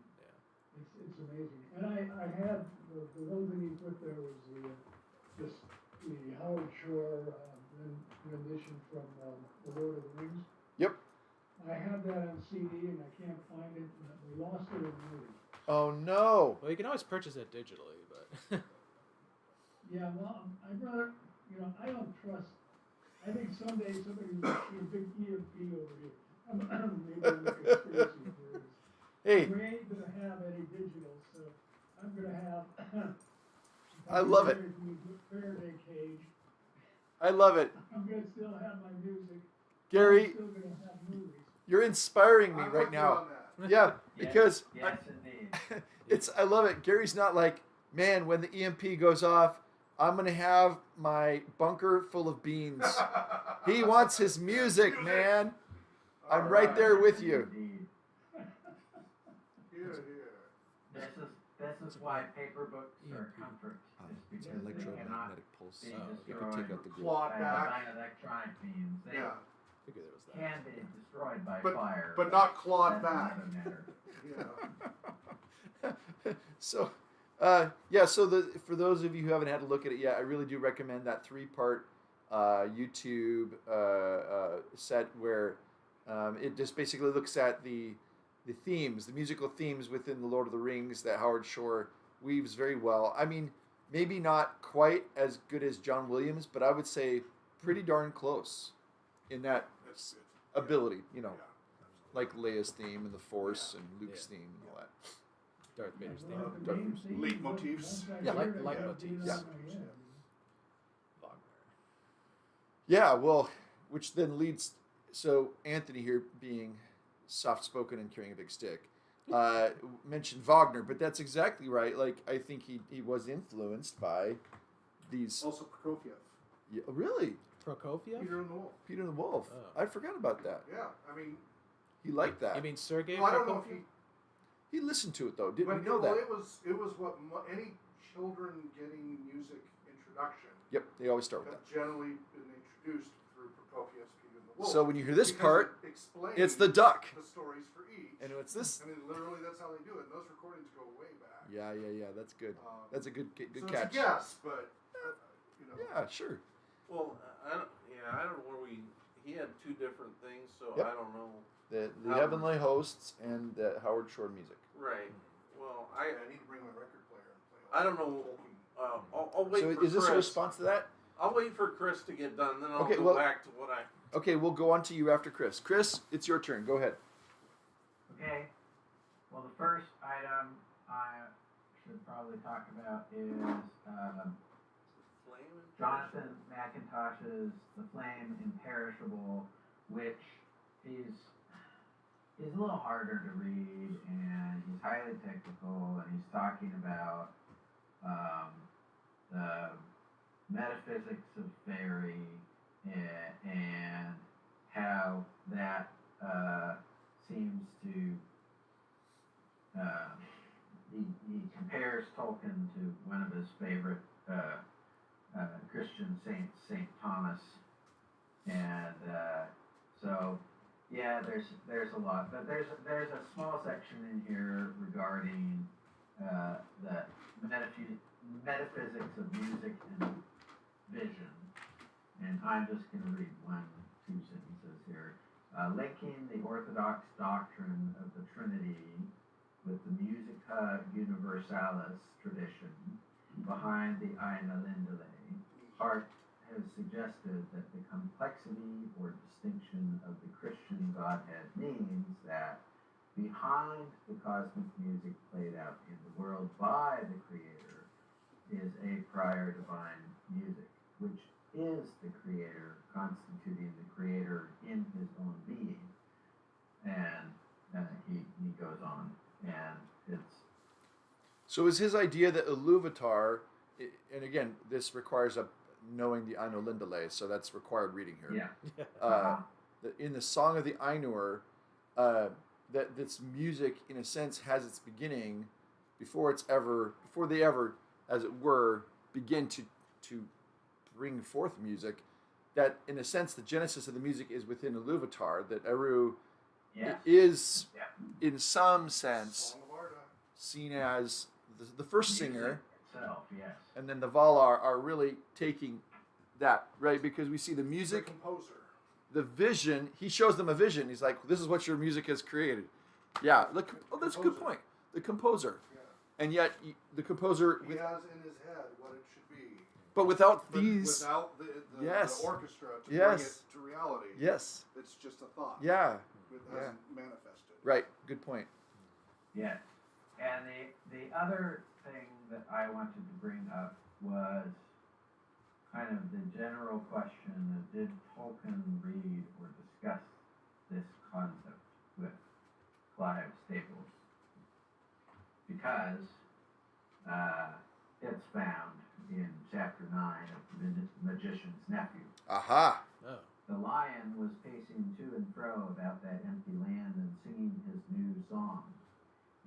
it's amazing. And I had the one thing he put there was the Howard Shore rendition from The Lord of the Rings. Yep. I have that on CD and I can't find it. We lost it in the movie. Oh no. Well, you can always purchase it digitally, but Yeah, well, I'd rather, I don't trust, I think someday somebody will see a big EMP over here. Maybe I'm a conspiracy theorist. Hey, We ain't gonna have any digital, so I'm gonna have. I love it. Faraday cage. I love it. I'm gonna still have my music. Gary, I'm still gonna have movies. you're inspiring me I'm right with you now. on that. Yeah, Yes, because yes, indeed. I love it. Gary's not like, man, when the EMP goes off, I'm gonna have my bunker full of beans. He wants his music, man. I'm right there with you. Indeed. Here, here. This is why paper books are a comfort. Is because they cannot pulse. be you destroyed can take out the glue. Clawed by back. electronic means. They Yeah. figure there was that. can be destroyed by But- fire. But not clawed that's back. another matter. Yeah. So, yeah. So for those of you who haven't had a look at it yet, I really do recommend that 3-part YouTube set where it just basically looks at the themes, the musical themes within the Lord of the Rings that Howard Shore weaves very well. I mean, maybe not quite as good as John Williams, but I would say pretty darn close in that That's good. ability. You know, Yeah. like Leia's theme and the Force and Luke's Yeah. theme and all that. Darth Vader's One of theme. the main themes, Leitmotifs. once I Yeah, hear it, like I motifs. feel it Yeah. in my head. Wagner. Yeah, well, which then leads. So Anthony here, being soft-spoken and carrying a big stick, mentioned Wagner, but that's exactly right. Like, I think he was influenced by these. Also Prokofiev. Yeah, really, Prokofiev? Peter and the Wolf. Peter the Wolf. Oh. I forgot about that. Yeah, I mean, He liked that. You mean Sergei well, I don't know if Prokofiev? He listened to it though. Didn't but we know well, that? it was what any children getting music introduction Yep, they always start with have that. generally been introduced through Prokofiev's Peter and the Wolf. So when you hear this Because part, it explains it's the duck, the stories for each. and it's this. I mean, literally, that's how they do it. And those recordings go way back. Yeah. That's good. That's a good so catch. it's a guess, but you know. Yeah, sure. Well, I don't know where he had 2 different things, so Yep. I don't know. The Howard. Heavenly Hosts and the Howard Shore music. Right. Well, I need to bring my record player and play. I don't know. Tolkien. I'll wait So for is this Chris. a response to that? I'll wait for Chris to get done, then I'll Okay, go well- back to what I. Okay, we'll go on to you after Chris. Chris, it's your turn. Go ahead. Okay. Well, the first item I should probably talk about is Flame. Jonathan McIntosh's The Flame Imperishable, which is a little harder to read, and he's highly technical, and he's talking about the metaphysics of fairy and how that seems to he compares Tolkien to one of his favorite Christian saints, Saint Thomas, and so yeah, there's a lot, but there's a small section in here regarding the metaphysics of music and vision, and I'm just going to read 2 sentences here. Linking the Orthodox doctrine of the Trinity with the Musica Universalis tradition behind the Aina Lindale, Hart has suggested that the complexity or distinction of the Christian Godhead means that behind the cosmic music played out in the world by the Creator is a prior divine music, which is the Creator constituting the Creator in his own being. And he goes on, and it's So is his idea that Iluvatar, and again, this requires knowing the Aino Lindale, so that's required reading here. yeah. In the Song of the Ainur, that this music, in a sense, has its beginning before they ever, as it were, begin to bring forth music. That, in a sense, the genesis of the music is within Iluvatar. That Eru Yes. is, Yeah. in some sense, Song of Arda. seen as the first singer, Itself, yes. and then the Valar are really taking that, right? Because we see the The music, composer. the vision. He shows them a vision. He's like, "This is what your music has created." Yeah, look. Oh, that's a good point. the composer. Yeah. And yet, the composer, He has in his head what it should be. but without But these, without the yes. orchestra to bring Yes. it to reality, yes, it's just a thought. yeah, It yeah. hasn't manifested. right, good point. Yes. And the other thing that I wanted to bring up was kind of the general question of did Tolkien read or discuss this concept with Clive Staples? Because it's found in chapter 9 of The Magician's Nephew. Aha. Oh. The lion was pacing to and fro about that empty land and singing his new song,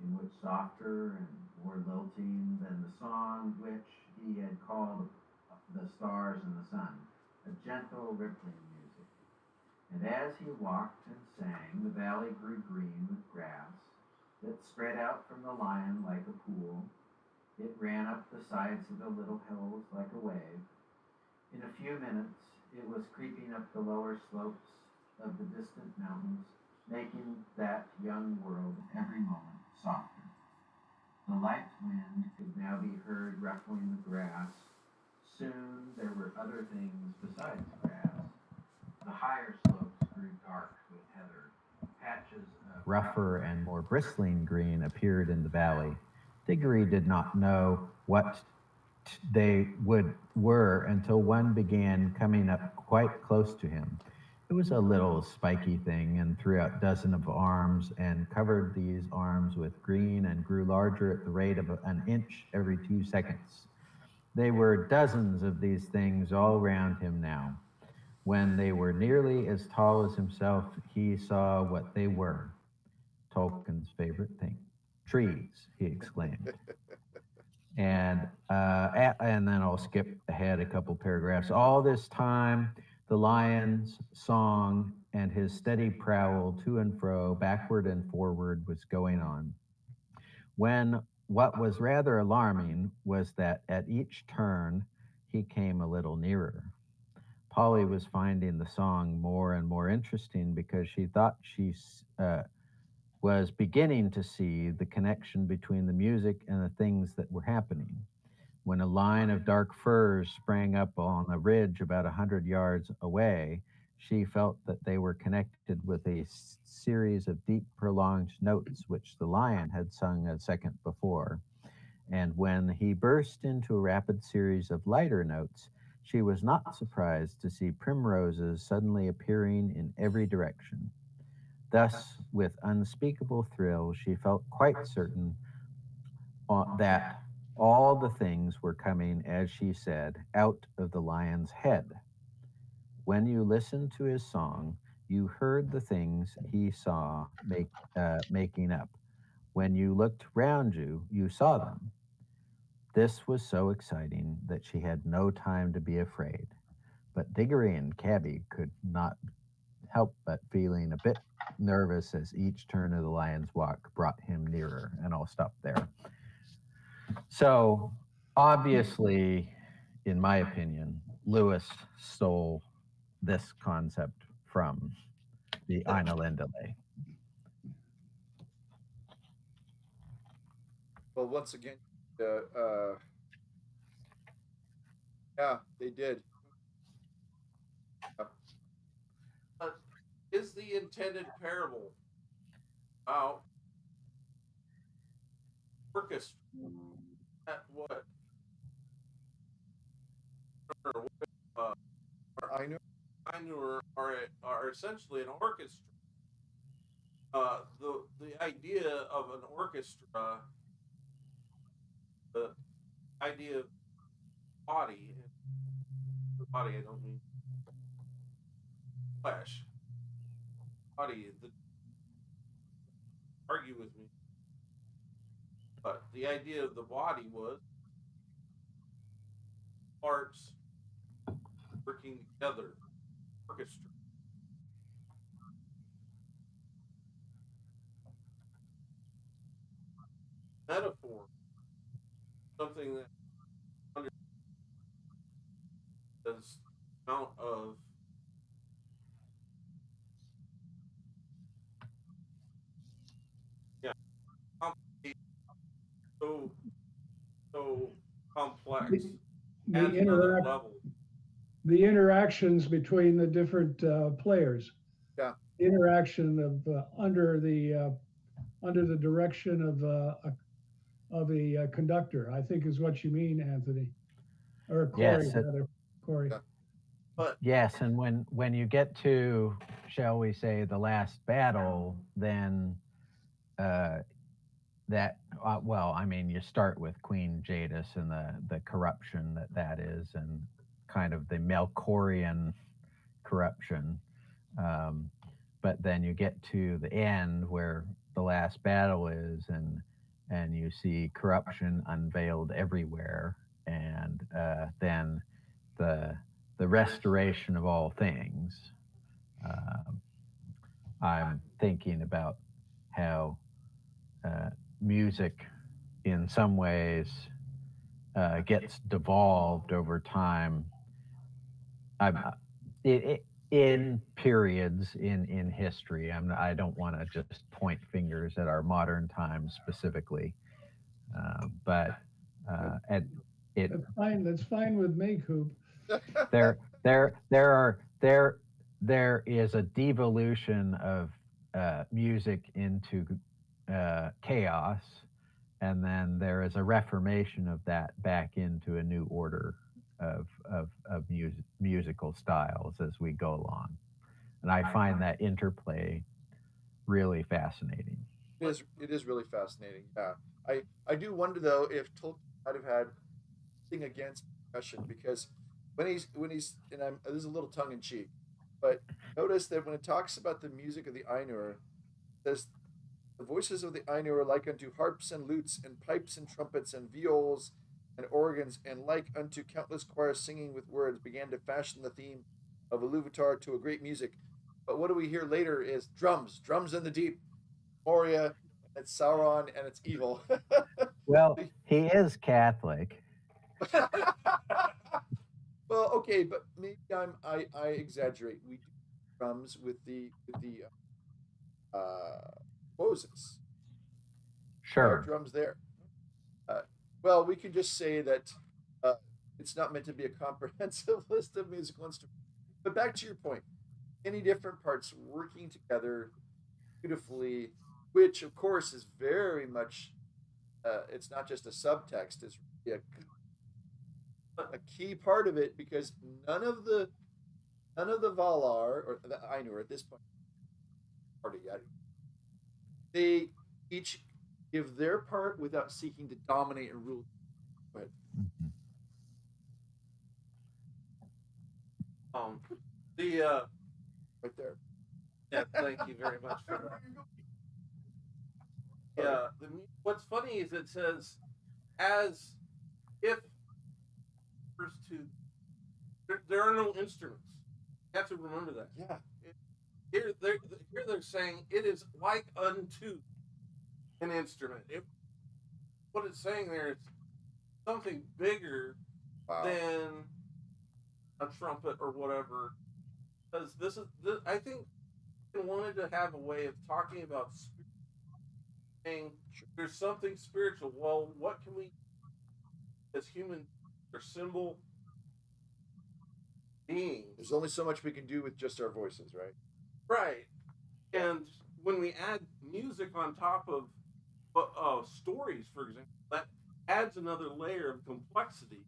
in which softer and more lilting than the song which he had called the stars and the sun, a gentle rippling music. And as he walked and sang, the valley grew green with grass that spread out from the lion like a pool. It ran up the sides of the little hills like a wave. In a few minutes, it was creeping up the lower slopes of the distant mountains, making that young world every moment softer. The light wind could now be heard ruffling the grass. Soon there were other things besides grass. The higher slopes grew dark with heather. Patches of rougher and more bristling green appeared in the valley. Diggory did not know what they were until one began coming up quite close to him. It was a little spiky thing and threw out dozens of arms and covered these arms with green and grew larger at the rate of an inch every 2 seconds. There were dozens of these things all round him now. When they were nearly as tall as himself, he saw what they were. Tolkien's favorite thing. Trees, he exclaimed. And then I'll skip ahead a couple paragraphs. All this time, the lion's song and his steady prowl to and fro, backward and forward, was going on. When what was rather alarming was that at each turn, he came a little nearer. Polly was finding the song more and more interesting because she thought she was beginning to see the connection between the music and the things that were happening. When a line of dark firs sprang up on a ridge about 100 yards away, she felt that they were connected with a series of deep, prolonged notes which the lion had sung a second before. And when he burst into a rapid series of lighter notes, she was not surprised to see primroses suddenly appearing in every direction. Thus, with unspeakable thrill, she felt quite certain that all the things were coming, as she said, out of the lion's head. When you listened to his song, you heard the things he saw making up. When you looked round you, you saw them. This was so exciting that she had no time to be afraid. But Diggory and Cabby could not help but feeling a bit nervous as each turn of the lion's walk brought him nearer. And I'll stop there. So, obviously, in my opinion, Lewis stole this concept from the Aina Lindale. Well, once again, yeah, they did. But is the intended parable about orchestra? That what? Or uh, I know. Ainur are essentially an orchestra. The idea of an orchestra, the idea of body, and the body I don't mean flesh, body. Argue with me, but the idea of the body was parts working together, orchestra. Metaphor, something that understands amount of yeah, so complex. The Adds another interact, level. the interactions between the different players. Yeah. Interaction of under the direction of a conductor, I think is what you mean, Anthony, or Corey, Yes, rather, Corey. Yeah. But yes, and when you get to, shall we say, the last battle, then uh, well, I mean, you start with Queen Jadis and the corruption that is, and kind of the Melkorian corruption. Um, but then you get to the end where the last battle is, and you see corruption unveiled everywhere, and then the the restoration of all things. Um, I'm thinking about how uh, music, in some ways, gets devolved over time. I'm, in periods in history. I don't want to just point fingers at our modern times specifically, but at it That's fine. That's fine with me, Coop. there there is a devolution of music into chaos, and then there is a reformation of that back into a new order of musical styles as we go along. And I find that interplay really fascinating. It is really fascinating. Yeah. I do wonder though if Tolkien might have had something against percussion because when he's and I'm this is a little tongue in cheek, but notice that when it talks about the music of the Ainur, it says the voices of the Ainu are like unto harps and lutes and pipes and trumpets and viols and organs, and like unto countless choirs singing with words, began to fashion the theme of Iluvatar to a great music. But what do we hear later is drums, drums in the deep, Moria, and it's Sauron, and it's evil. Well, he is Catholic. Well, okay, but maybe I exaggerate. We do drums with the Moses. There are Sure. drums there. Uh, well, we can just say that uh, it's not meant to be a comprehensive list of musical instruments. But back to your point, many different parts working together beautifully, which of course is very much, it's not just a subtext, it's really a key part of it because none of the none of the Valar or the Ainur at this point party yet, they each give their part without seeking to dominate and rule. Go ahead, Mhm. um, the right there. yeah, thank you very much for that. Yeah, what's funny is it says as if refers to there are no instruments. You have to remember that. Yeah. Here they're saying it is like unto an instrument. What it's saying there is something bigger Wow. than a trumpet or whatever. Because I think they wanted to have a way of talking about saying there's something spiritual. Well, what can we as human or symbol beings? There's only so much we can do with just our voices, right? Right. And when we add music on top of stories, for example, that adds another layer of complexity.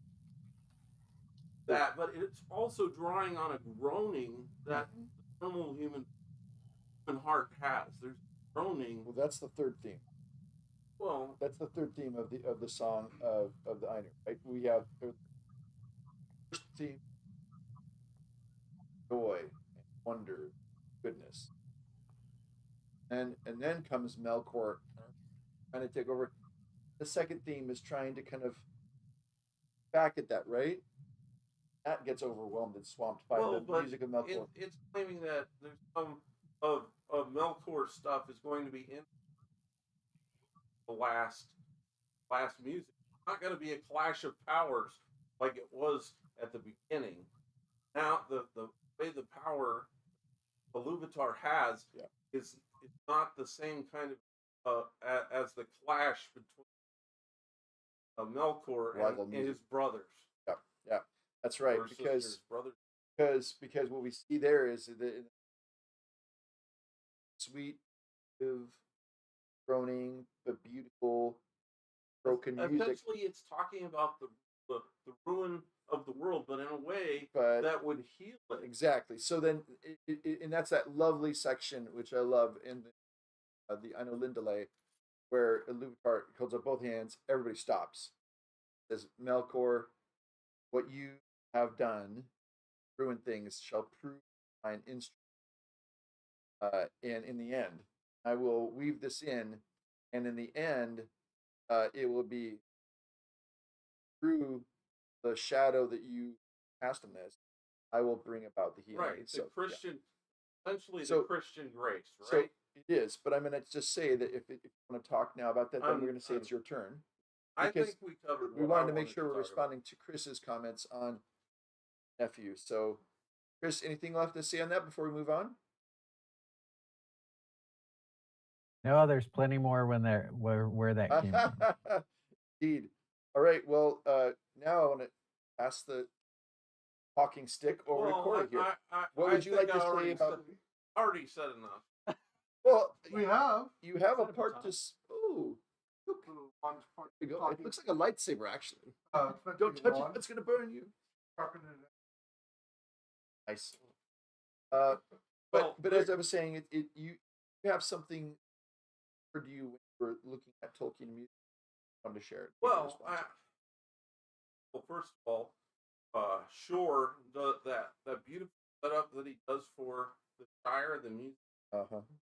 But it's also drawing on a groaning that the normal human heart has. There's groaning. Well, that's the third theme. Well, That's the third theme of the song of the Ainur, right? We have the first theme, joy, and wonder, goodness, and then comes Melkor trying to take over. The second theme is trying to kind of back at that, right? That gets overwhelmed and swamped by the but music of Melkor. it's claiming that there's some of Melkor stuff is going to be in the last music. It's not going to be a clash of powers like it was at the beginning. Now the way the power Iluvatar has Yeah. is it's not the same kind of as the clash between Melkor Rival and music. his brothers. Yeah, that's right. Or sisters, brothers. Because what we see there is the sweet, groaning, but beautiful broken music. Essentially, it's talking about the ruin of the world, but in a way But that would heal it. exactly. So then, and that's that lovely section which I love in the Ainulindale, where Iluvatar holds up both hands. Everybody stops. Says, Melkor, what you have done, ruined things, shall prove mine instrument. And in the end, I will weave this in, and in the end, it will be through the shadow that you cast on this, I will bring about the healing. Right. So, The Christian, essentially So- the Christian grace, So right? it is, but I'm going to just say that if you want to talk now about that, then we're going to say it's your turn. I because think we covered what We I wanted to make sure we're talk responding to Chris's comments on nephew. So, Chris, anything left to say on that before we move on? No, there's plenty more when there where that came from. Indeed. All right. Well, now I want to pass the talking stick over to Corey here. What would you like to say about? Already said enough. Well, We have. you have a Set up a part time. to. Oh, look. There you go. It looks like a lightsaber, actually. Don't touch it. It's going to burn you. Nice. Well, But as I was saying, you have something for you when you were looking at Tolkien music. I wanted to share it. Well, first of all, Shore does that beautiful setup that he does for the Shire, the music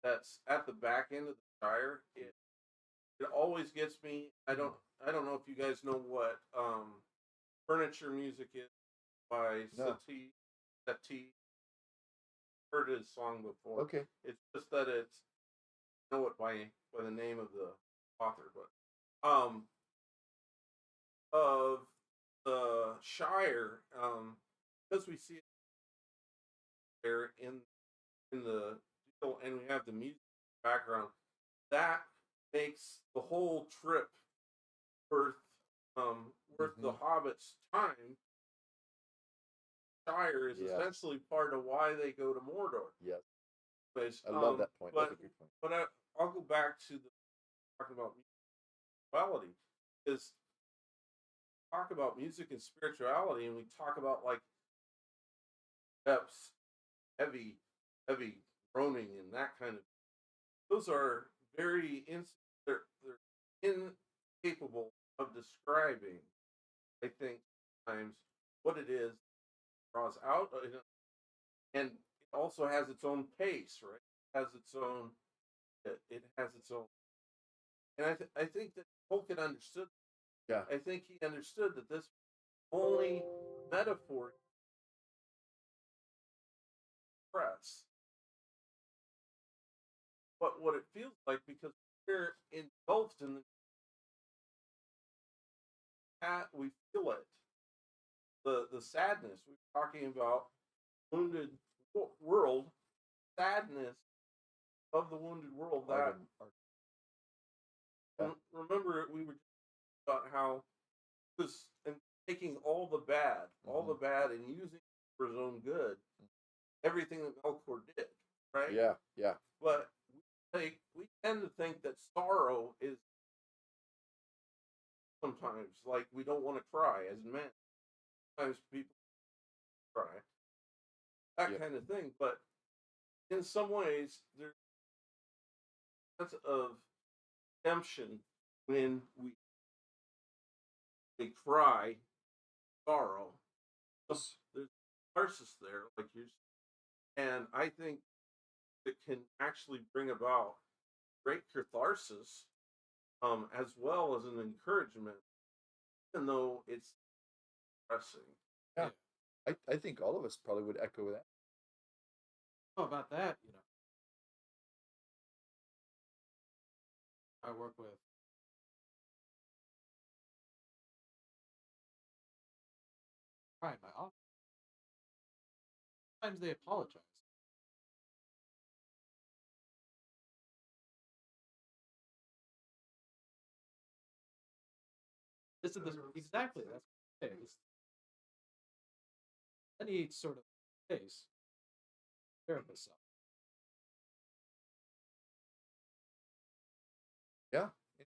that's at the back end of the Shire. It always gets me. I don't know if you guys know what furniture music is by No. Satie. Heard his song before. Okay. It's just that it's I know it by the name of the author, but of the Shire, because we see it there in the deal, and we have the music background, that makes the whole trip worth the Hobbit's time. Shire is essentially part of why they go to Mordor. Yes. Anyways, I love that point. But, That's a good point. But I'll go back to talking about spirituality, because talk about music and spirituality, and we talk about like depths, heavy groaning, and that kind of. Those are very they're incapable of describing. I think sometimes what it is draws out, and it also has its own pace, right? It has its own. It has its own, and I think that Tolkien understood. Yeah. I think he understood that this only metaphor express what it feels like, because we're engulfed in we feel it. The sadness we're talking about, wounded world, sadness of the wounded world. That remember we were about how he was taking all the bad, and using it for his own good. Everything that Melkor did, right? Yeah. But we tend to think that sorrow is sometimes like we don't want to cry as men. Sometimes people cry, that kind of thing. But in some ways, there's a sense of redemption when we cry sorrow. There's catharsis there, like you're saying. And I think it can actually bring about great catharsis, as well as an encouragement, even though it's depressing. Yeah. I think all of us probably would echo that. Oh, about that, I work with in my office. Sometimes they apologize. This is exactly that's any sort of case therapist. Yeah.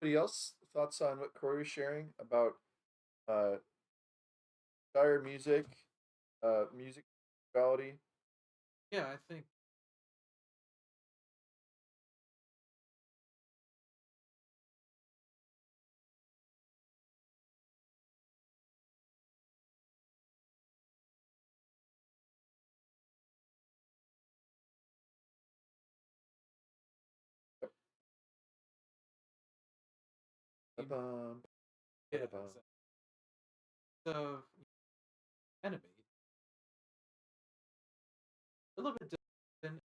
Anybody else thoughts on what Corey was sharing about uh, dire music, music quality? Yeah, I think Ba-bum, yeah, ba-da-bum. so enemy a little bit different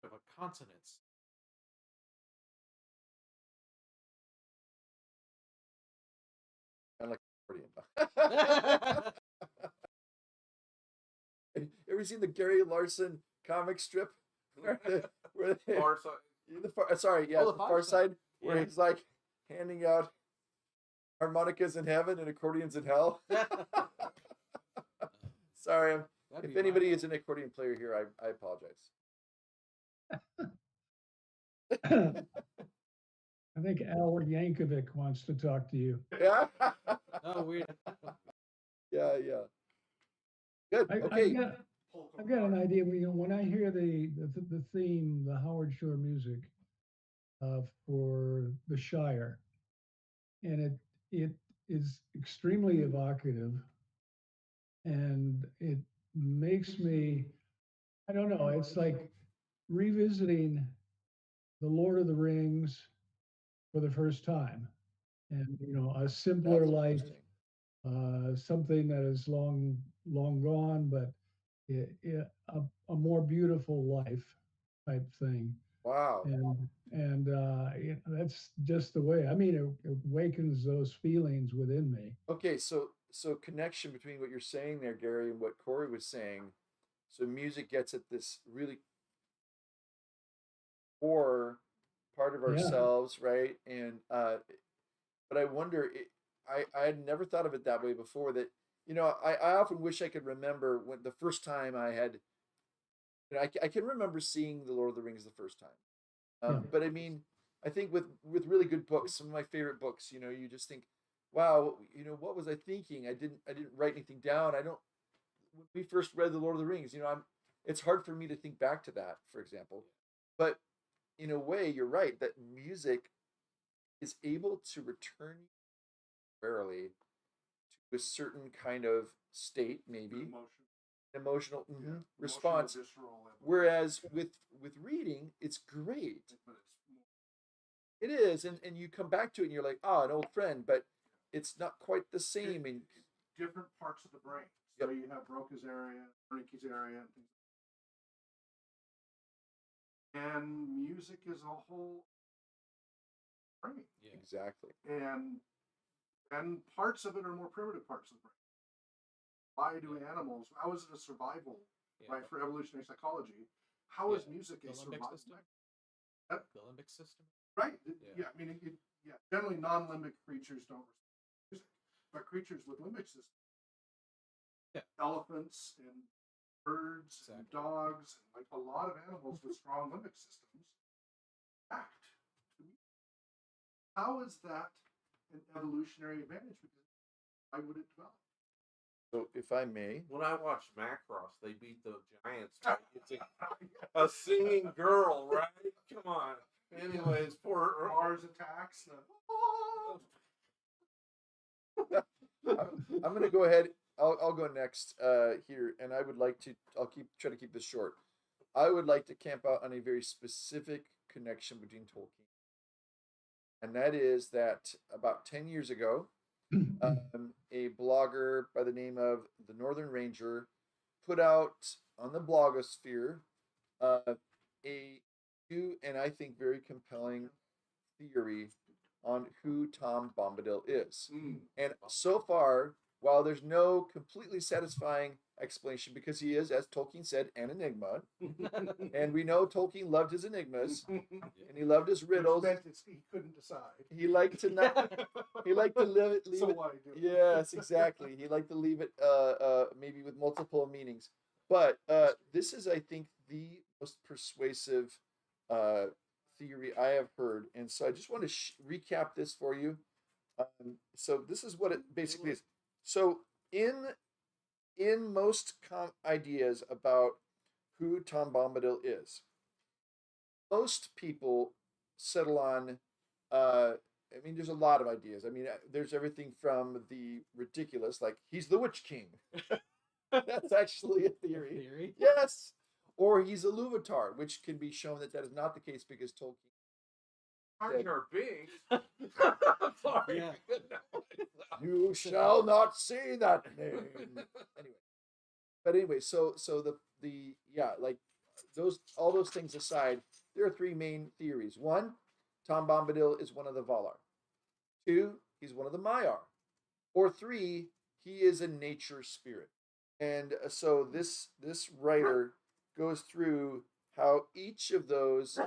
of a consonants. Kind of like accordion. Ever seen the Gary Larson comic strip? Where they, Far side. sorry, yeah, Oh, the the Far Far Side. Side, where Yeah. he's like handing out harmonicas in heaven and accordions in hell. Sorry, That'd if be anybody my- is an accordion player here, I apologize. I think Al Yankovic wants to talk to you. Yeah, No, weird. yeah, yeah. Good. I, Okay. I've got an idea. When I hear the theme, the Howard Shore music for the Shire, and it is extremely evocative, and it makes me, I don't know, it's like revisiting the Lord of the Rings for the first time, and a simpler That's life, interesting. something that is long gone, but a more beautiful life type thing. Wow. And that's just the way. I mean, it awakens those feelings within me. Okay, so connection between what you're saying there, Gary, and what Corey was saying. So music gets at this really core part of Yeah. ourselves, right? And but I wonder, I had never thought of it that way before. That I often wish I could remember when the first time I had, I can remember seeing The Lord of the Rings the first time. Yeah. But I mean, I think with really good books, some of my favorite books, you just think, wow, what was I thinking? I didn't write anything down. I don't. When we first read The Lord of the Rings, it's hard for me to think back to that, for example. But in a way, you're right that music is able to return you temporarily to a certain kind of state, maybe emotional response. Whereas with reading, it's great. It is, and you come back to it, and you're like, an old friend, but it's not quite the same. And Different parts of the brain. So Yep. you have Broca's area, Wernicke's area, and things. And music is a whole brain. Yeah. exactly. And parts of it are more primitive parts of the brain. Why do animals? How is it a survival, Yeah. right, for evolutionary psychology? How is Yeah. music The a limbic survival? system. Yep. The limbic system. Right. Yeah. Yeah. I mean, generally non-limbic creatures don't respond to music, but creatures with limbic systems, Yeah. elephants and birds and Exactly. dogs, and like a lot of animals with strong limbic systems, act to music. How is that an evolutionary advantage? Because why would it develop? So if I may, When I watched Macross, they beat the Giants by using a singing girl, right? Come on. Anyways, poor Mars attacks. I'm going to go ahead. I'll go next here, and I would like to. Try to keep this short. I would like to camp out on a very specific connection between Tolkien, and that is that about 10 years ago, a blogger by the name of the Northern Ranger put out on the blogosphere a new and I think very compelling theory on who Tom Bombadil is. And so far, while there's no completely satisfying explanation, because he is, as Tolkien said, an enigma, and we know Tolkien loved his enigmas and he loved his riddles. Which meant he couldn't decide. He liked to not. He liked to leave So it. why do it? Yes, exactly. He liked to leave it maybe with multiple meanings. But this is, I think, the most persuasive theory I have heard, and so I just want to recap this for you. So this is what it basically is. So in most ideas about who Tom Bombadil is, most people settle on. I mean, there's a lot of ideas. I mean, there's everything from the ridiculous, like he's the Witch King. That's actually a theory. Yes. Or he's a Luvatar, which can be shown that that is not the case because Tolkien. Jar Jar Binks. Sorry. Yeah. You shall not say that name. Anyway, so the yeah, like all those things aside, there are three main theories. One, Tom Bombadil is one of the Valar. Two, he's one of the Maiar. Or three, he is a nature spirit. And so this writer goes through how each of those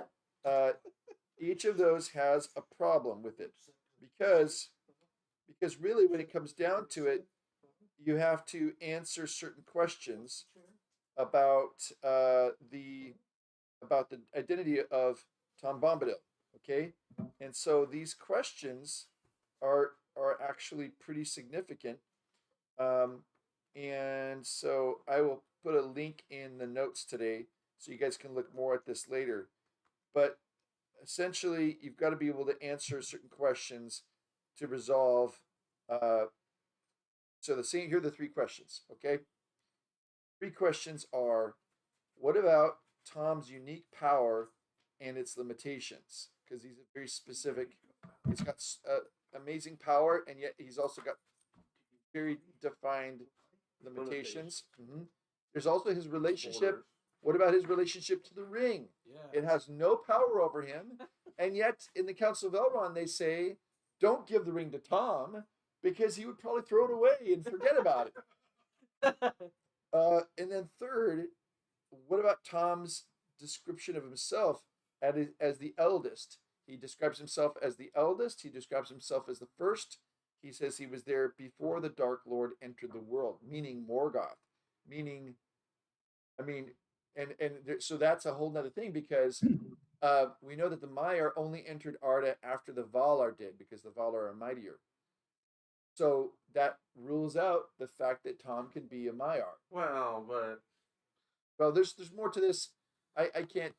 has a problem with it, because really when it comes down to it, you have to answer certain questions about the identity of Tom Bombadil. Okay, and so these questions are actually pretty significant. And so I will put a link in the notes today so you guys can look more at this later. But essentially, you've got to be able to answer certain questions to resolve. So here are the three questions. Okay, three questions are: what about Tom's unique power and its limitations? Because he's a very specific. He's got amazing power, and yet he's also got very defined limitations. Mm-hmm. There's also his relationship. What about his relationship to the ring? Yeah. It has no power over him, and yet in the Council of Elrond they say, "Don't give the ring to Tom because he would probably throw it away and forget about it." And then third, what about Tom's description of himself as the eldest? He describes himself as the eldest. He describes himself as the first. He says he was there before the Dark Lord entered the world, meaning Morgoth. Meaning, I mean, so that's a whole nother thing, because we know that the Maiar only entered Arda after the Valar did, because the Valar are mightier. So that rules out the fact that Tom can be a Maiar. Well, there's more to this. I can't.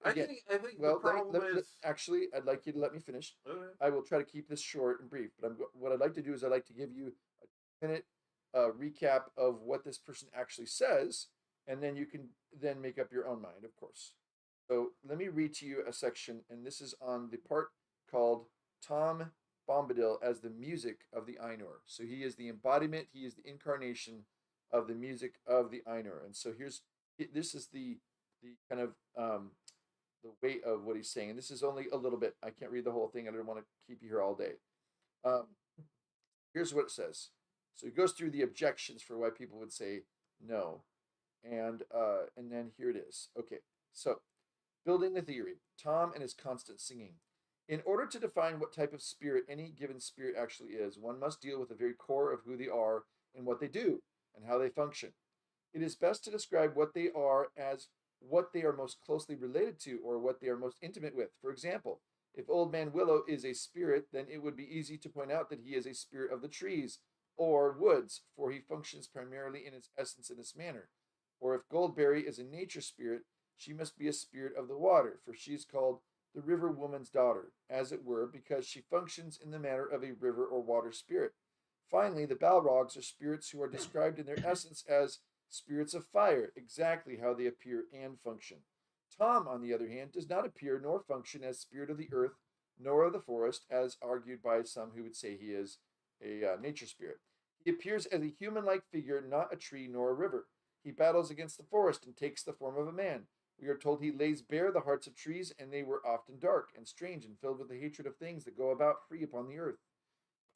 Again, I think well, the problem is actually, I'd like you to let me finish. Okay. I will try to keep this short and brief, but what I'd like to do is I'd like to give you a minute recap of what this person actually says, and then you can then make up your own mind, of course. So let me read to you a section, and this is on the part called Tom Bombadil as the music of the Ainur. So he is the embodiment, he is the incarnation of the music of the Ainur. And so this is the kind of the weight of what he's saying. And this is only a little bit. I can't read the whole thing. I don't want to keep you here all day. Here's what it says. So he goes through the objections for why people would say no, and then here it is. Okay, so building the theory, Tom and his constant singing. In order to define what type of spirit any given spirit actually is, one must deal with the very core of who they are and what they do and how they function. It is best to describe what they are as what they are most closely related to or what they are most intimate with. For example, if Old Man Willow is a spirit, then it would be easy to point out that he is a spirit of the trees or woods, for he functions primarily in its essence in this manner. Or if Goldberry is a nature spirit, she must be a spirit of the water, for she is called the river woman's daughter, as it were, because she functions in the manner of a river or water spirit. Finally, the Balrogs are spirits who are described in their essence as spirits of fire, exactly how they appear and function. Tom, on the other hand, does not appear nor function as spirit of the earth, nor of the forest, as argued by some who would say he is a nature spirit. He appears as a human-like figure, not a tree nor a river. He battles against the forest and takes the form of a man. We are told he lays bare the hearts of trees, and they were often dark and strange and filled with the hatred of things that go about free upon the earth.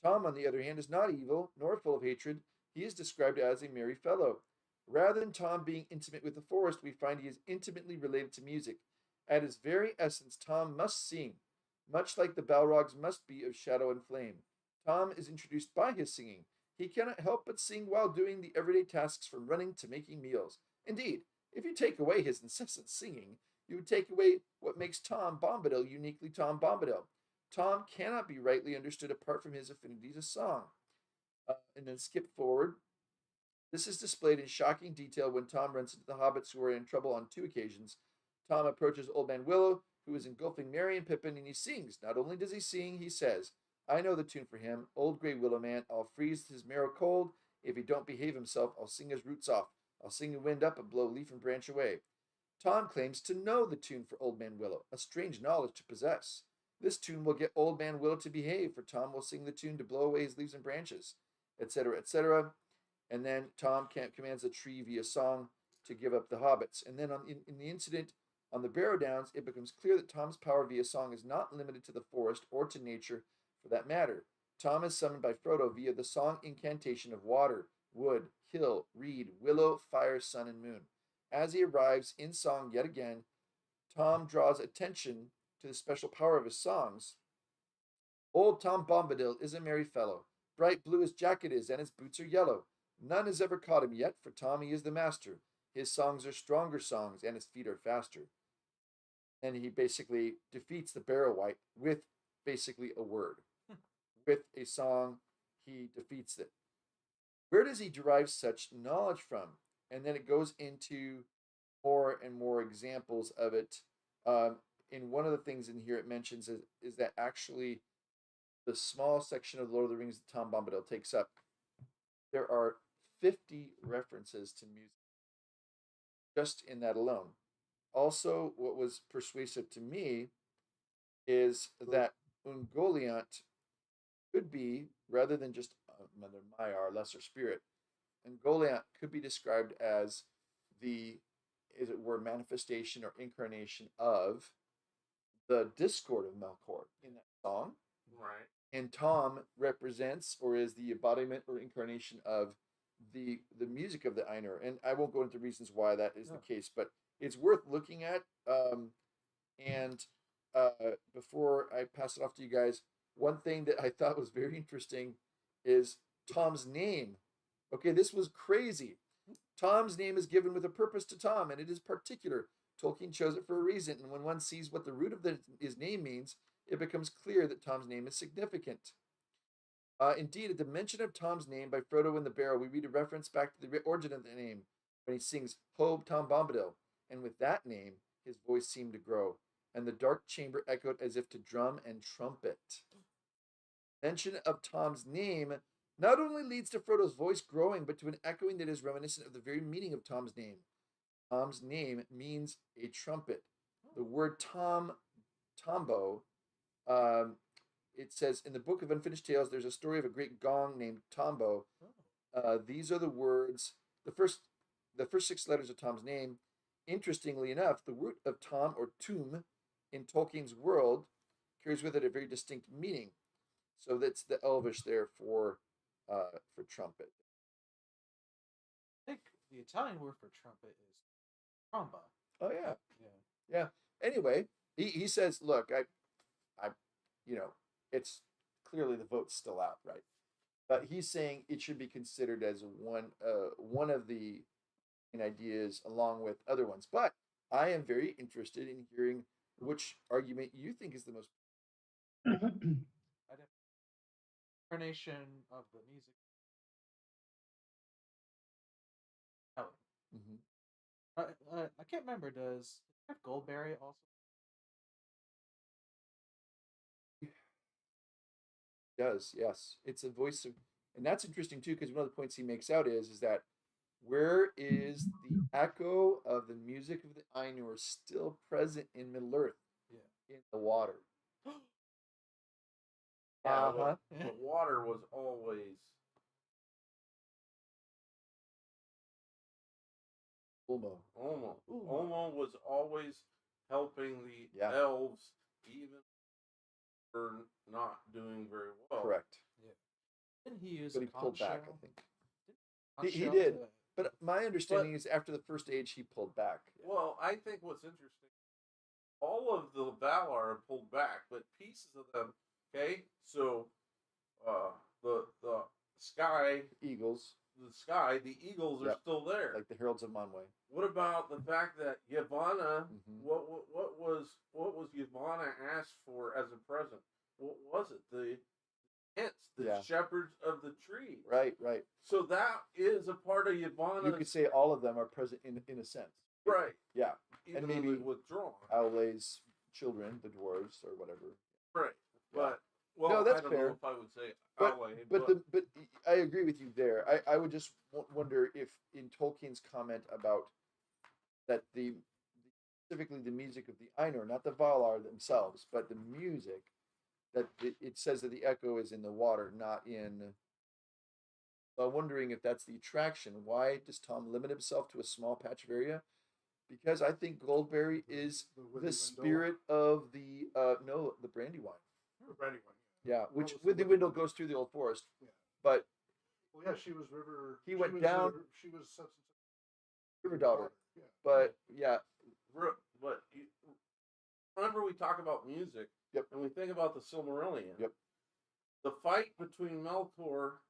Tom, on the other hand, is not evil, nor full of hatred. He is described as a merry fellow. Rather than Tom being intimate with the forest, we find he is intimately related to music. At his very essence, Tom must sing, much like the Balrogs must be of shadow and flame. Tom is introduced by his singing. He cannot help but sing while doing the everyday tasks from running to making meals. Indeed, if you take away his incessant singing, you would take away what makes Tom Bombadil uniquely Tom Bombadil. Tom cannot be rightly understood apart from his affinity to song. And then skip forward. This is displayed in shocking detail when Tom runs into the hobbits who are in trouble on 2 occasions. Tom approaches Old Man Willow, who is engulfing Merry and Pippin, and he sings. Not only does he sing, he says, I know the tune for him. Old Grey Willow Man, I'll freeze his marrow cold. If he don't behave himself, I'll sing his roots off. I'll sing the wind up and blow leaf and branch away. Tom claims to know the tune for Old Man Willow, a strange knowledge to possess. This tune will get Old Man Willow to behave, for Tom will sing the tune to blow away his leaves and branches, etc., etc. And then Tom commands the tree via song to give up the hobbits. And then in the incident on the Barrow Downs, it becomes clear that Tom's power via song is not limited to the forest or to nature for that matter. Tom is summoned by Frodo via the song incantation of water, wood, hill, reed, willow, fire, sun, and moon. As he arrives in song yet again, Tom draws attention to the special power of his songs. Old Tom Bombadil is a merry fellow. Bright blue his jacket is, and his boots are yellow. None has ever caught him yet, for Tom he is the master. His songs are stronger songs, and his feet are faster. And he basically defeats the Barrow Wight with basically a word. With a song, he defeats it. Where does he derive such knowledge from? And then it goes into more and more examples of it. In one of the things in here it mentions is that actually the small section of Lord of the Rings that Tom Bombadil takes up, there are 50 references to music just in that alone. Also, what was persuasive to me is that Ungoliant could be, rather than just Mother Maiar, lesser spirit, Ungoliant could be described as the, as it were, manifestation or incarnation of the discord of Melkor in that song. Right. And Tom represents or is the embodiment or incarnation of the music of the Ainur. And I won't go into reasons why that is the case, but it's worth looking at. And before I pass it off to you guys, one thing that I thought was very interesting is Tom's name. Okay, this was crazy. Tom's name is given with a purpose to Tom, and it is particular. Tolkien chose it for a reason, and when one sees what the root of his name means, it becomes clear that Tom's name is significant. Indeed, at the mention of Tom's name by Frodo in the Barrow, we read a reference back to the origin of the name when he sings, Hobe Tom Bombadil, and with that name, his voice seemed to grow, and the dark chamber echoed as if to drum and trumpet. Mention of Tom's name not only leads to Frodo's voice growing, but to an echoing that is reminiscent of the very meaning of Tom's name. Tom's name means a trumpet. The word Tombo, it says in the Book of Unfinished Tales, there's a story of a great gong named Tombo. These are the words, the first 6 letters of Tom's name. Interestingly enough, the root of Tom or Tum in Tolkien's world carries with it a very distinct meaning. So that's the Elvish there for trumpet. I think the Italian word for trumpet is tromba. Oh yeah. Yeah. Anyway, he says, look, I it's clearly the vote's still out, right? But he's saying it should be considered as one of the ideas along with other ones. But I am very interested in hearing which argument you think is the most Incarnation of the music. Oh. I can't remember. Does Jeff Goldberry also? does, yes. It's a voice of, and that's interesting too, because one of the points he makes out is that where is the echo of the music of the Ainur still present in Middle Earth? Yeah. In the water. Yeah, but water was always Ulmo was always helping the elves, even for not doing very well. Correct. Yeah. Didn't he use but a he pulled conch back, shell? I think. Conch He shell did. to- But my understanding is after the first age, he pulled back. Well, I think what's interesting, all of the Valar are pulled back, but pieces of them. Okay, so the sky, Eagles, the eagles are Yep. still there. like the Heralds of Manwë. What about the fact that Yavanna? Mhm. What was Yavanna asked for as a present? What was it? The hints, the Yeah. shepherds of the trees. Right, right. So that is a part of Yavanna's. You could say all of them are present in a sense. right. Yeah. Even And though maybe they withdrawn. Aule's children, the dwarves or whatever. Right. Yeah. But well, No, that's I don't fair. know if I would say But- Aule, But I agree with you there. I would just wonder if in Tolkien's comment about that specifically the music of the Ainur, not the Valar themselves, but the music, that it says that the echo is in the water, not in. So I'm wondering if that's the attraction. Why does Tom limit himself to a small patch of area? Because I think Goldberry is The the Windle. spirit of the the Brandywine. Brandywine. Yeah, What which was with the the window goes through the old forest. Yeah. But Well, yeah, she was River. He she went was down- She was such and such. River Daughter. Yeah. But yeah, but whenever we talk about music, Yep. and we think about the Silmarillion, Yep. the fight between Melkor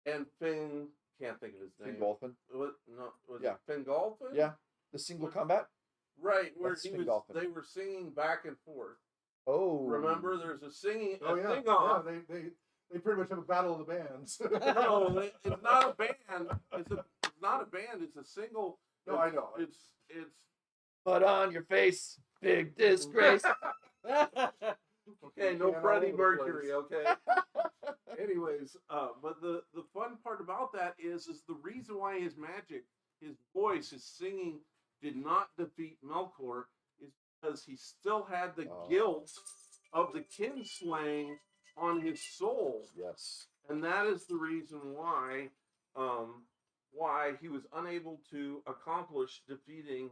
and Finn, can't think of his name. Fingolfin. Was Yeah. it Fingolfin? Yeah, the single combat. Right, where That's Fingolfin. they were singing back and forth. Oh, Remember, there's a singing, Oh a yeah. sing-off. Yeah. They pretty much have a battle of the bands. No, it's not a band. It's not a band. It's a single. No, I know. It's Mud on your face, big disgrace. okay. No All Freddie over the Mercury. place. Okay. Anyways, but the fun part about that is the reason why his magic, his voice, his singing did not defeat Melkor is because he still had the Oh. guilt of the kinslaying on his soul, Yes. and that is the reason why he was unable to accomplish defeating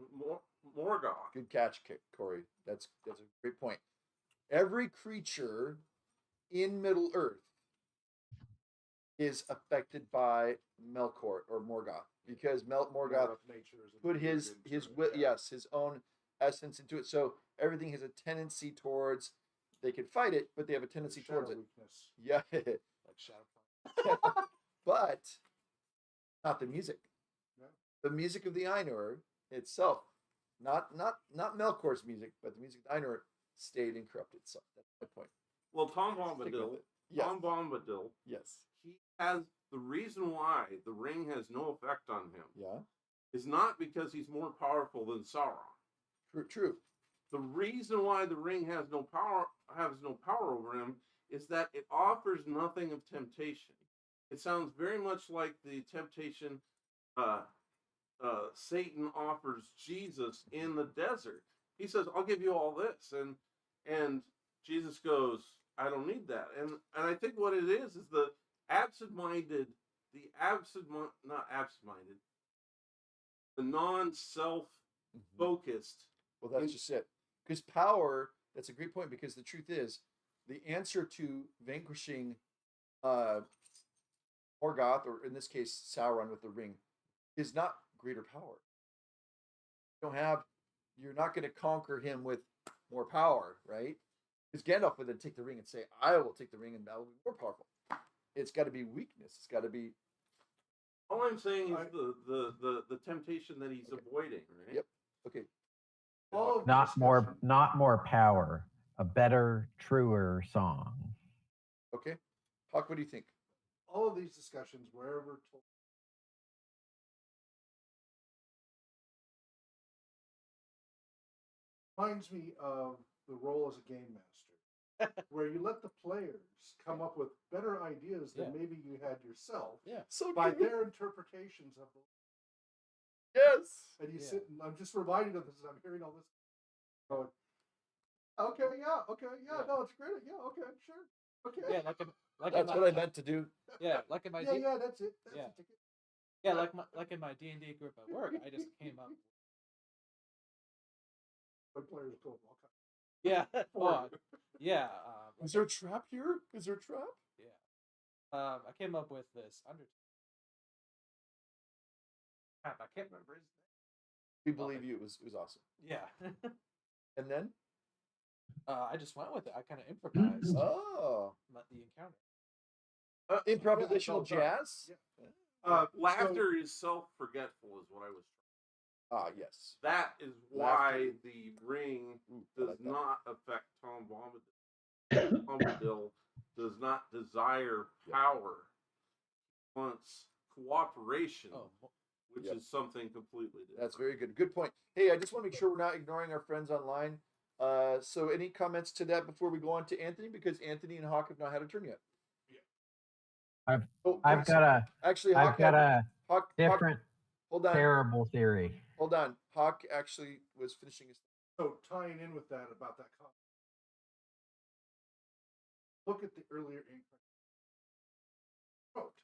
Morgoth. Good catch, Corey. That's a great point. Every creature in Middle Earth is affected by Melkor or Morgoth because Morgoth put his his own essence into it. So everything has a tendency towards they can fight it, but they have a tendency towards it. Weakness, Yeah, like shadow. but not the music. No. The music of the Ainur itself, not Melkor's music, but the music of the Ainur stayed incorrupted. So that's my point. Well, Tom Stick with Bombadil, it. Yes. Tom Bombadil, Yes. he has the reason why the ring has no effect on him Yeah. is not because he's more powerful than Sauron. True. The reason why the ring has no power over him is that it offers nothing of temptation. It sounds very much like the temptation Satan offers Jesus in the desert. He says, "I'll give you all this," and Jesus goes, "I don't need that." And I think what it is the the non-self-focused. Well, that's just it. Because power, that's a great point, because the truth is, the answer to vanquishing Morgoth, or in this case, Sauron with the ring, is not greater power. You're not going to conquer him with more power, right? Because Gandalf would then take the ring and say, I will take the ring and I will be more powerful. It's got to be weakness. It's got to be. All I'm saying is the temptation that he's avoiding, right? Yep. Okay. Not more power. A better, truer song. Okay. Hawk, what do you think? All of these discussions, wherever reminds me of the role as a game master, where you let the players come up with better ideas than maybe you had yourself So by true. their interpretations of the. Yes. And you sit, and I'm just reminded of this as I'm hearing all this. Going, okay, no, it's great. Yeah, okay, sure. Okay. Yeah, That's what I meant to do. Yeah, like in my Yeah, that's it. That's Yeah. it. yeah, like in my D&D group at work, I just came up. When players go all kinds. Yeah. Oh, yeah. Is there a trap here? Is there a trap? Yeah. I came up with this crap, I can't remember his We believe you. It was awesome. name. Yeah. And then I just went with it. I kind of improvised the encounter. improvisational Yeah, jazz. Yeah. Laughter is self-forgetful, is what I was. Yes. That is why the ring I does like that. not affect Tom Bombadil. Bombadil does not desire power. He wants cooperation, which is something completely different. That's very good. Good point. Hey, I just want to make sure we're not ignoring our friends online. So any comments to that before we go on to Anthony? Because Anthony and Hawk have not had a turn yet. I've got a Hawk, different hold on. terrible theory. Hold on. Hawk actually was finishing his. So tying in with that about that comment, look at the earlier ink quote,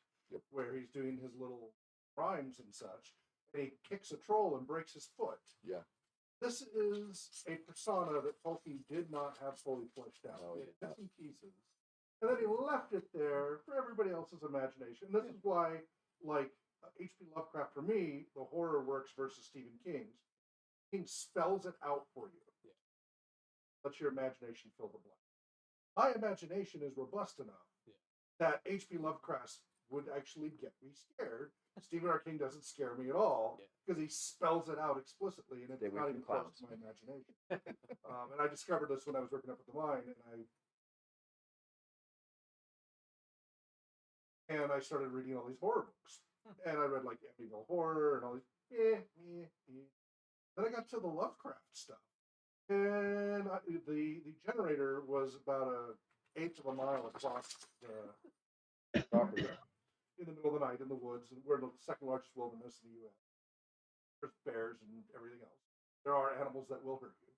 where he's doing his little rhymes and such, and he kicks a troll and breaks his foot. Yeah. This is a persona that Tolkien did not have fully fleshed out. It had bits and pieces. And then he left it there for everybody else's imagination. This is why, like H.P. Lovecraft, for me, the horror works versus Stephen King's. King spells it out for you. Let your imagination fill the blank. My imagination is robust enough that H.P. Lovecraft would actually get me scared. Stephen R. King doesn't scare me at all because he spells it out explicitly, and it's not even close to my imagination. And I discovered this when I was working up at the mine, and I started reading all these horror books, and I read like Amityville Horror and all these. Then I got to the Lovecraft stuff, and the generator was about an eighth of a mile across the property in the middle of the night in the woods, and we're the second largest wilderness in the U.S. There's bears and everything else. There are animals that will hurt you.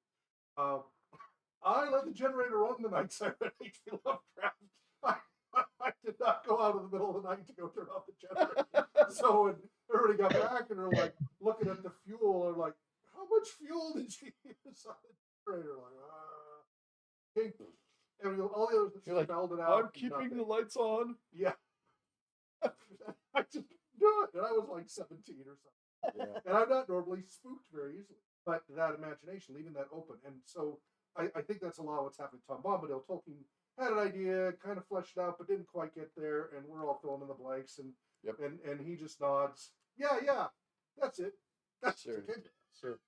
I let the generator run the nights I read H.P. Lovecraft. I did not go out in the middle of the night to go turn off the generator. So when everybody got back and they're like looking at the fuel, they're like, "How much fuel did you use on the generator?" Like, and all the others just spelled it out. I'm keeping the lights on. Yeah. I just do it. And I was like 17 or something. Yeah. And I'm not normally spooked very easily. But that imagination, leaving that open. And so I think that's a lot of what's happening to Tom Bombadil. Tolkien had an idea, kind of fleshed it out, but didn't quite get there. And we're all filling in the blanks. And he just nods. Yeah. That's it. That's Sure. okay. Sure.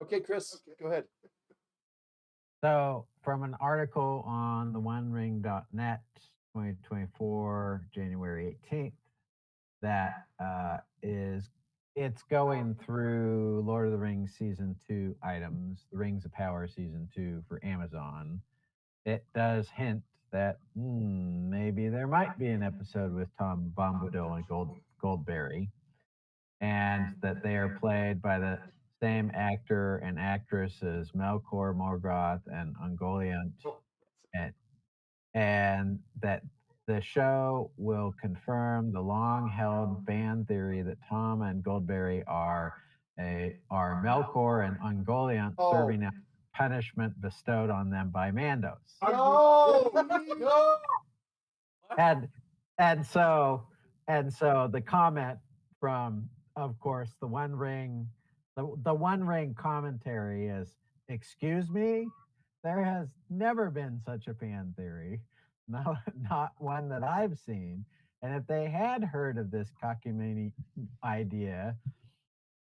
Okay, Chris, go ahead. So, from an article on theonering.net, 2024, January 18th, that it's going through Lord of the Rings Season 2 items, the Rings of Power Season 2 for Amazon. It does hint that maybe there might be an episode with Tom Bombadil and Goldberry, and that they are played by the same actor and actress as Melkor, Morgoth, and Ungoliant, and that the show will confirm the long-held fan theory that Tom and Goldberry are Melkor and Ungoliant serving out punishment bestowed on them by Mandos. No. And so the comment from, of course, the One Ring commentary is, "Excuse me, there has never been such a fan theory, not one that I've seen. And if they had heard of this cockamamie idea,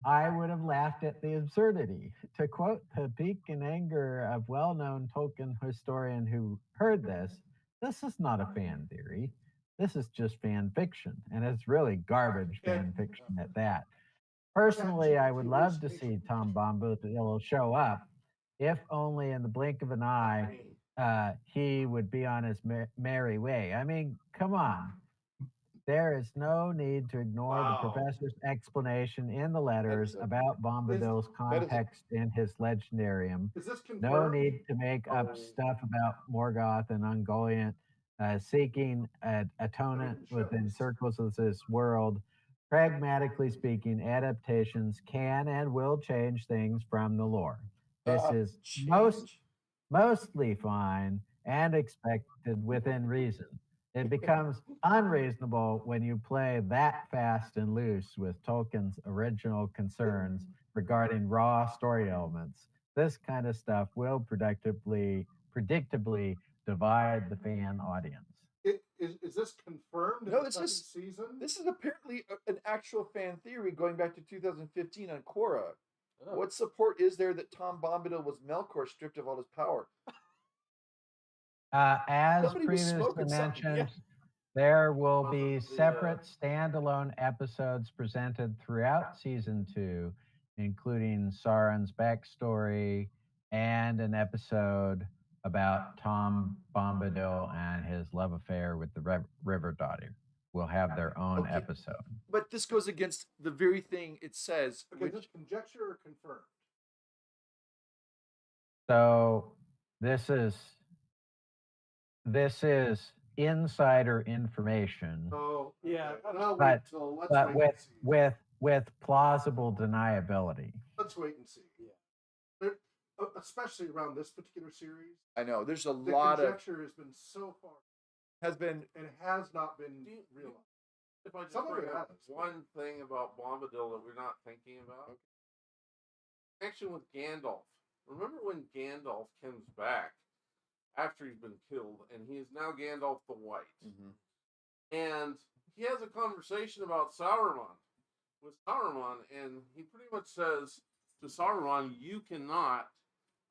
I would have laughed at the absurdity." To quote the pique and anger of well-known Tolkien historian who heard this is not a fan theory. This is just fan fiction, and it's really garbage fan fiction at that. Personally, I would love to see Tom Bombadil show up, if only in the blink of an eye, he would be on his merry way. I mean, come on. There is no need to ignore the professor's explanation in the letters about Bombadil's context in his legendarium. No need to make up stuff about Morgoth and Ungoliant seeking atonement within circles of this world. Pragmatically speaking, adaptations can and will change things from the lore. This is mostly fine and expected within reason. It becomes unreasonable when you play that fast and loose with Tolkien's original concerns regarding raw story elements. This kind of stuff will predictably divide the fan audience. Is this confirmed in No, the this second is- season? This is apparently an actual fan theory going back to 2015 on Quora. Oh. What support is there that Tom Bombadil was Melkor stripped of all his power? As Somebody was previously smoking something, mentioned, yeah. there will Was be it the, separate standalone episodes presented throughout season 2, including Sauron's backstory and an episode about Tom Bombadil and his love affair with the River Daughter. Will have their own Okay. episode. But this goes against the very thing it says, Okay, which this conjecture or confirmed? So this is insider information, Oh, Yeah. okay. Well, But- wait till let's but wait and see. with plausible deniability. Let's wait and see. Especially around this particular series, I know there's a the lot of conjecture has been so far has been. and has not been Do you- realized. If I just Some of bring it up has. one thing about Bombadil that we're not thinking about, connection with Gandalf. Remember when Gandalf comes back after he's been killed, and he is now Gandalf the White, and he has a conversation about Sauron with Saruman, and he pretty much says to Saruman, "You cannot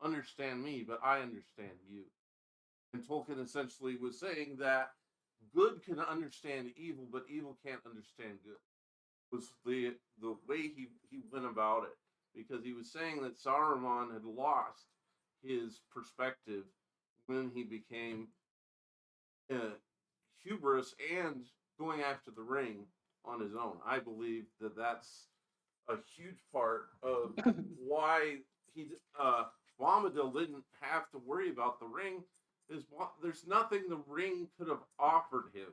understand me, but I understand you." And Tolkien essentially was saying that good can understand evil, but evil can't understand good. Was the way he went about it, because he was saying that Saruman had lost his perspective when he became hubris and going after the ring on his own. I believe that that's a huge part of why Bombadil didn't have to worry about the ring. There's nothing the ring could have offered him,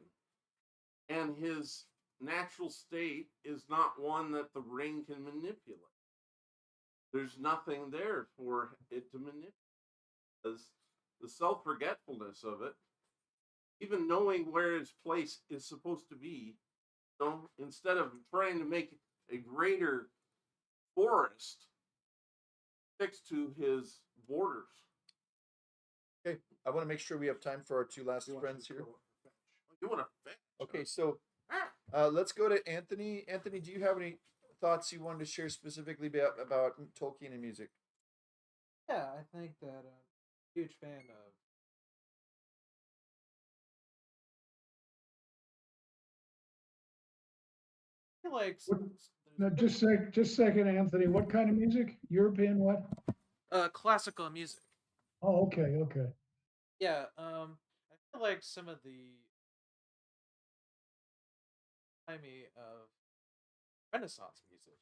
and his natural state is not one that the ring can manipulate. There's nothing there for it to manipulate. Because the self-forgetfulness of it, even knowing where his place is supposed to be, instead of trying to make a greater forest, sticks to his borders. Okay, I want to make sure we have time for our two last You want friends to here. go- You want to fetch? Okay, so Ah, let's go to Anthony. Anthony, do you have any thoughts you wanted to share specifically about Tolkien and music? Yeah, I think that I'm a huge fan of. I feel like No, just a second, Anthony. What kind of music? European what? classical music. Oh, okay. Yeah, I feel like some of the timey of Renaissance music.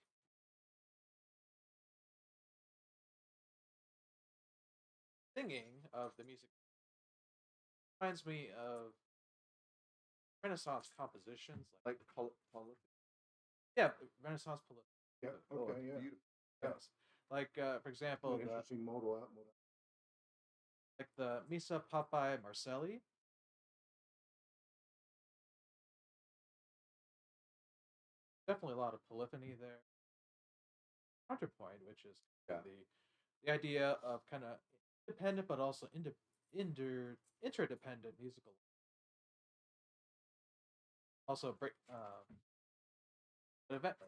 Singing of the music reminds me of Renaissance compositions, Like yeah, Renaissance Yeah, okay, yeah. beautiful. yes, like for example, An interesting modal out. like the Misa Papae Marcelli. Definitely a lot of polyphony there. Counterpoint, which is Yeah. the idea of kind of independent but also interdependent musical. Also, but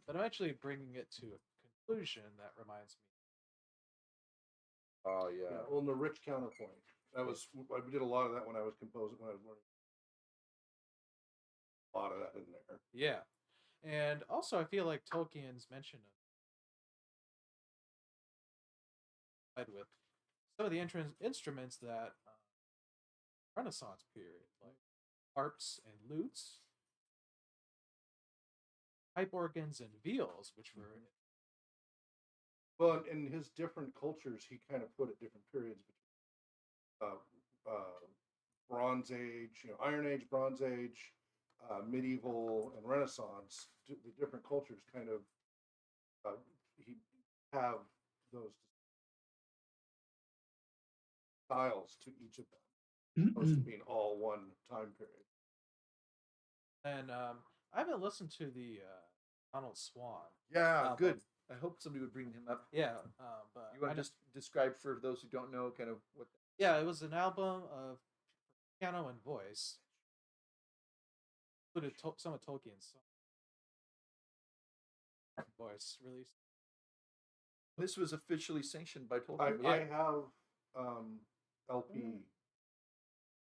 eventually bringing it to a conclusion that reminds me. Oh Yeah, yeah. well, and the rich counterpoint. I did a lot of that when I was composing, when I was learning. A lot of that in there. Yeah, and also I feel like Tolkien's mention of with some of the instruments that Renaissance period, like harps and lutes, pipe organs and viols, which were Well, in his different cultures, he kind of put at different periods, uh, Bronze Age, Iron Age, Bronze Age, medieval, and Renaissance. The different cultures kind of he have those styles to each of them, opposed to being all one time period. And I haven't listened to the Donald Swan. Yeah, album. good. I hope somebody would bring him up. Yeah, but You want I to just describe for those who don't know kind of what? yeah, it was an album of piano and voice. Included some of Tolkien's voice released. This was officially sanctioned by I, Tolkien. I have LP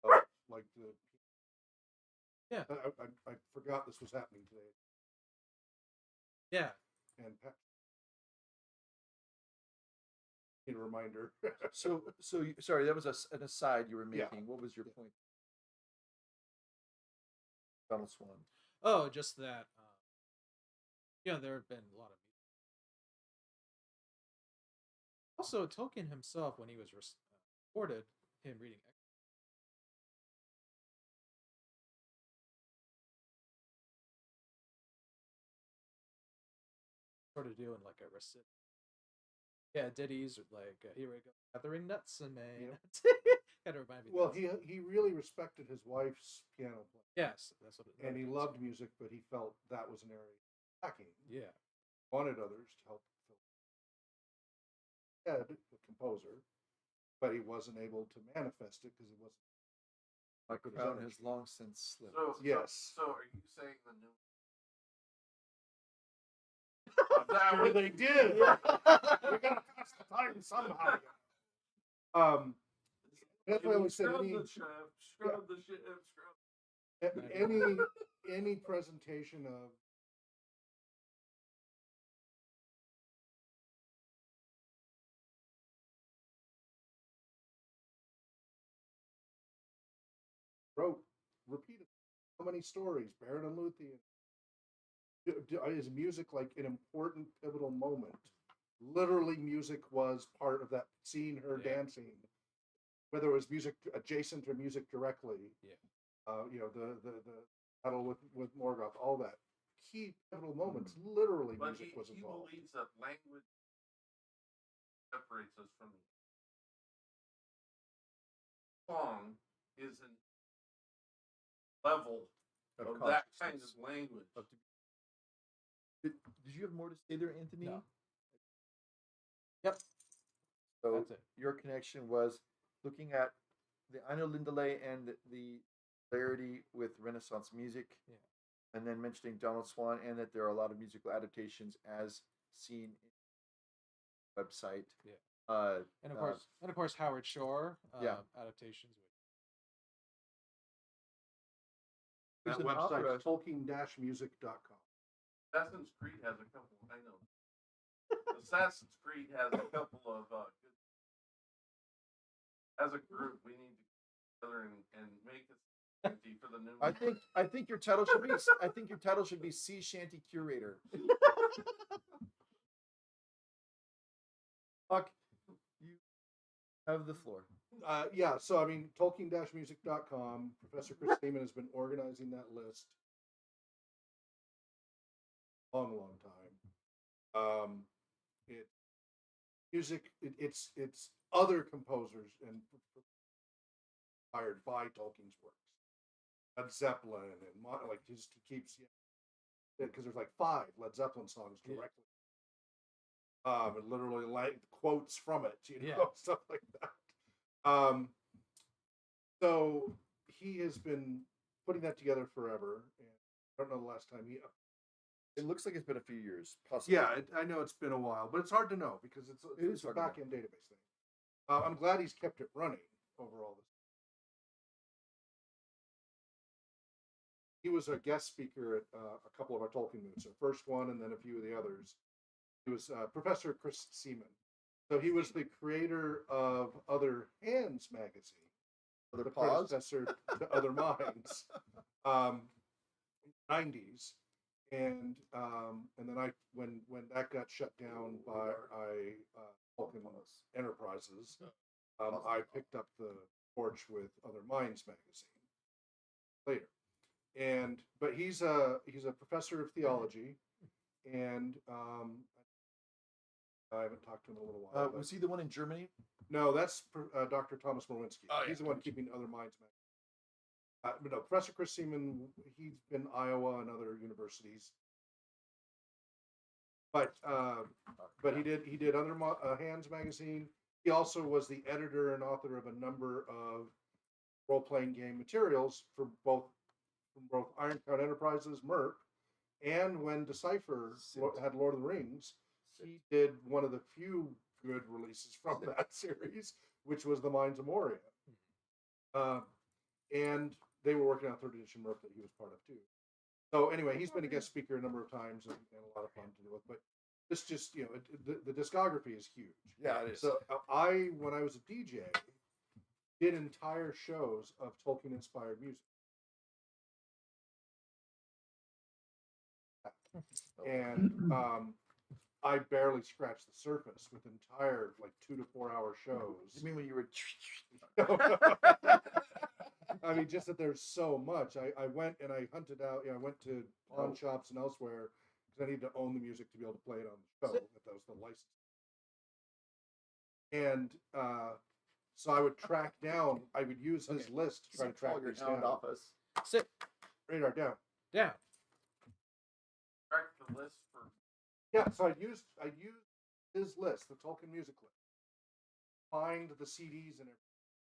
of like the. Yeah. I forgot this was happening today. Yeah. And need a reminder. So sorry, that was an aside you were Yeah. making. What was your point? Donald Swan. Oh, just that. There have been a lot of. Also, Tolkien himself, when he was recorded, him reading. Sort of doing like a recit. Yeah, ditties like here we go, gathering nuts in May. Kind of remind me. Well, he really respected his wife's piano playing. Yes, that's what. And he loved music, but he felt that was an area lacking. Yeah. Wanted others to help fill. Ed, the composer, but he wasn't able to manifest it because he wasn't. My Good as crown energy. has long since slipped. Yes. So are you saying the new? Sure they did. We gotta finish the time somehow. That's why I always said any presentation of wrote repeatedly how many stories Baron and Luthien. Is music like an important pivotal moment? Literally, music was part of that seeing her dancing, whether it was music adjacent or music directly. Yeah. The battle with Morgoth, all that key pivotal moments. Literally, But music was involved. He believes that language separates us from song is a level of that kind of language. Did you have more to say there, Anthony? No. Yep. So That's it. your connection was looking at the Aino Lindale and the clarity with Renaissance music, and then mentioning Donald Swan, and that there are a lot of musical adaptations as seen in the website. Yeah. And of course, Howard Shore adaptations. That website, Tolkien-music.com. Assassin's Creed has a couple. I know. Assassin's Creed has a couple of good. As a group, we need to get together and make it empty for the new. I think your title should be Sea Shanty Curator. Huck, you have the floor. So I mean, Tolkien-music.com. Professor Chris Seaman has been organizing that list a long time. It's other composers and inspired by Tolkien's works. Led Zeppelin and like just he keeps because there's like 5 Led Zeppelin songs directly. And literally like quotes from it, stuff like that. So he has been putting that together forever, and I don't know the last time he. It looks like it's been a few years, possibly. Yeah, I know it's been a while, but it's hard to know because it's a back end database thing. I'm glad he's kept it running over all this. He was a guest speaker at a couple of our Tolkien moots, the first one and then a few of the others. He was Professor Chris Seaman. So he was the creator of Other Hands magazine, the predecessor to Other Minds, 90s, and then when that got shut down by Tolkien Enterprises, I picked up the torch with Other Minds magazine later, but he's a professor of theology, and I haven't talked to him in a little while. Was he the one in Germany? No, that's Dr. Thomas Morwinski. Oh, he's the one keeping Other Minds no, Professor Chris Seaman, he's been Iowa and other universities. But he did other Hands magazine. He also was the editor and author of a number of role-playing game materials from both Ironclad Enterprises, Merc, and when Decipher had Lord of the Rings, he did one of the few good releases from that series, which was The Mines of Moria. And they were working on 3rd edition Merc that he was part of too. So anyway, he's been a guest speaker a number of times and a lot of fun to deal with. But this just, the discography is huge. Yeah, it is. So when I was a DJ, did entire shows of Tolkien-inspired music. And I barely scratched the surface with entire 2 to 4 hour shows. You mean when you were? I mean, just that there's so much. I went and I hunted out. I went to pawn shops and elsewhere because I need to own the music to be able to play it on the show. That was the license. And so I would track down. I would use his list to try to track these down. Office. Sit Radar down. down. Track the list for. Yeah, so I used his list, the Tolkien music list. Find the CDs and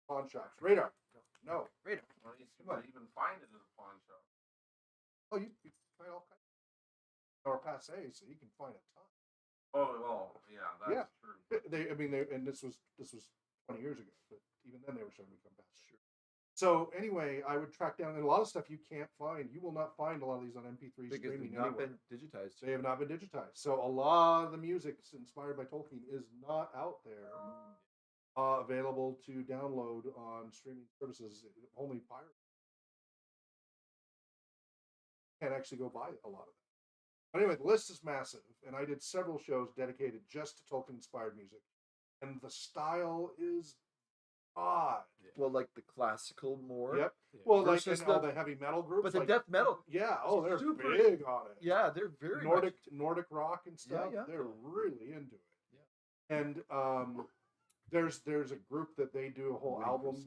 pawn shops. Radar. No. Radar. Well, you might even find it at a pawn shop. Oh, you find all kinds. Or passe, so you can find a ton. Oh well, yeah, that's true. And this was 20 years ago, but even then they were showing me come passe. Sure. So anyway, I would track down, and a lot of stuff you can't find. You will not find a lot of these on MP3 Because streaming they've not anywhere. been digitized. They have not been digitized. So a lot of the music inspired by Tolkien is not out there, available to download on streaming services. Only pirates can't actually go buy a lot of that. But anyway, the list is massive, and I did several shows dedicated just to Tolkien-inspired music, and the style is odd. Well, like the classical more. Yep. Well, like Versus all the heavy metal groups, But the like, death metal. yeah. Oh, they're super big on it. Yeah, they're very Nordic rock and stuff. Yeah. They're really into it. Yeah. And there's a group that they do a whole album. It's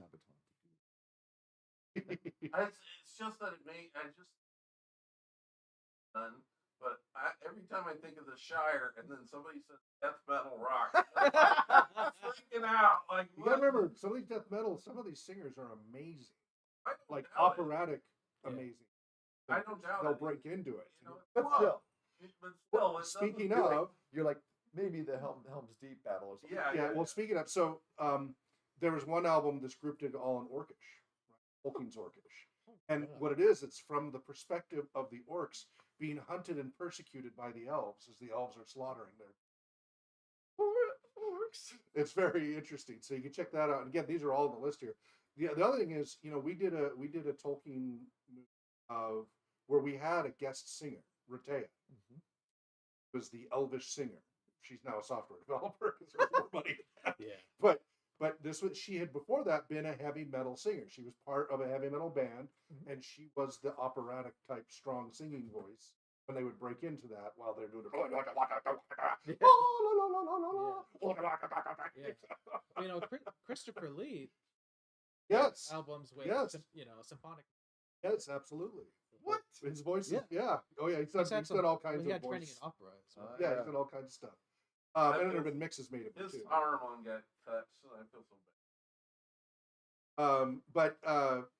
just that I just done. But every time I think of the Shire, and then somebody says death metal rock, I'm freaking out. Like, You gotta remember, some of these death metal, some of these singers are amazing, like operatic, amazing. I don't doubt They'll it. break into it. But still, Speaking of, you're like maybe the Helm's Deep battle or something. Yeah. well, speaking of, so there was one album this group did all in Orcish, right? Tolkien's Orcish, and what it is, it's from the perspective of the orcs being hunted and persecuted by the elves as the elves are slaughtering their orcs. It's very interesting, so you can check that out. And again, these are all on the list here. The other thing is, we did a Tolkien where we had a guest singer, Rtea, was the elvish singer. She's now a software developer because there's more money. Yeah. But she had before that been a heavy metal singer. She was part of a heavy metal band, and she was the operatic type strong singing voice when they would break into that while they're doing Christopher Lee. Yes. Albums with symphonic. Yes, absolutely. What? His voice is, Oh yeah, he's done all kinds He of had training voice. in opera. As well. Yeah, he's done all kinds of stuff. And there have been mixes made of it His too. arm got cut, so I feel so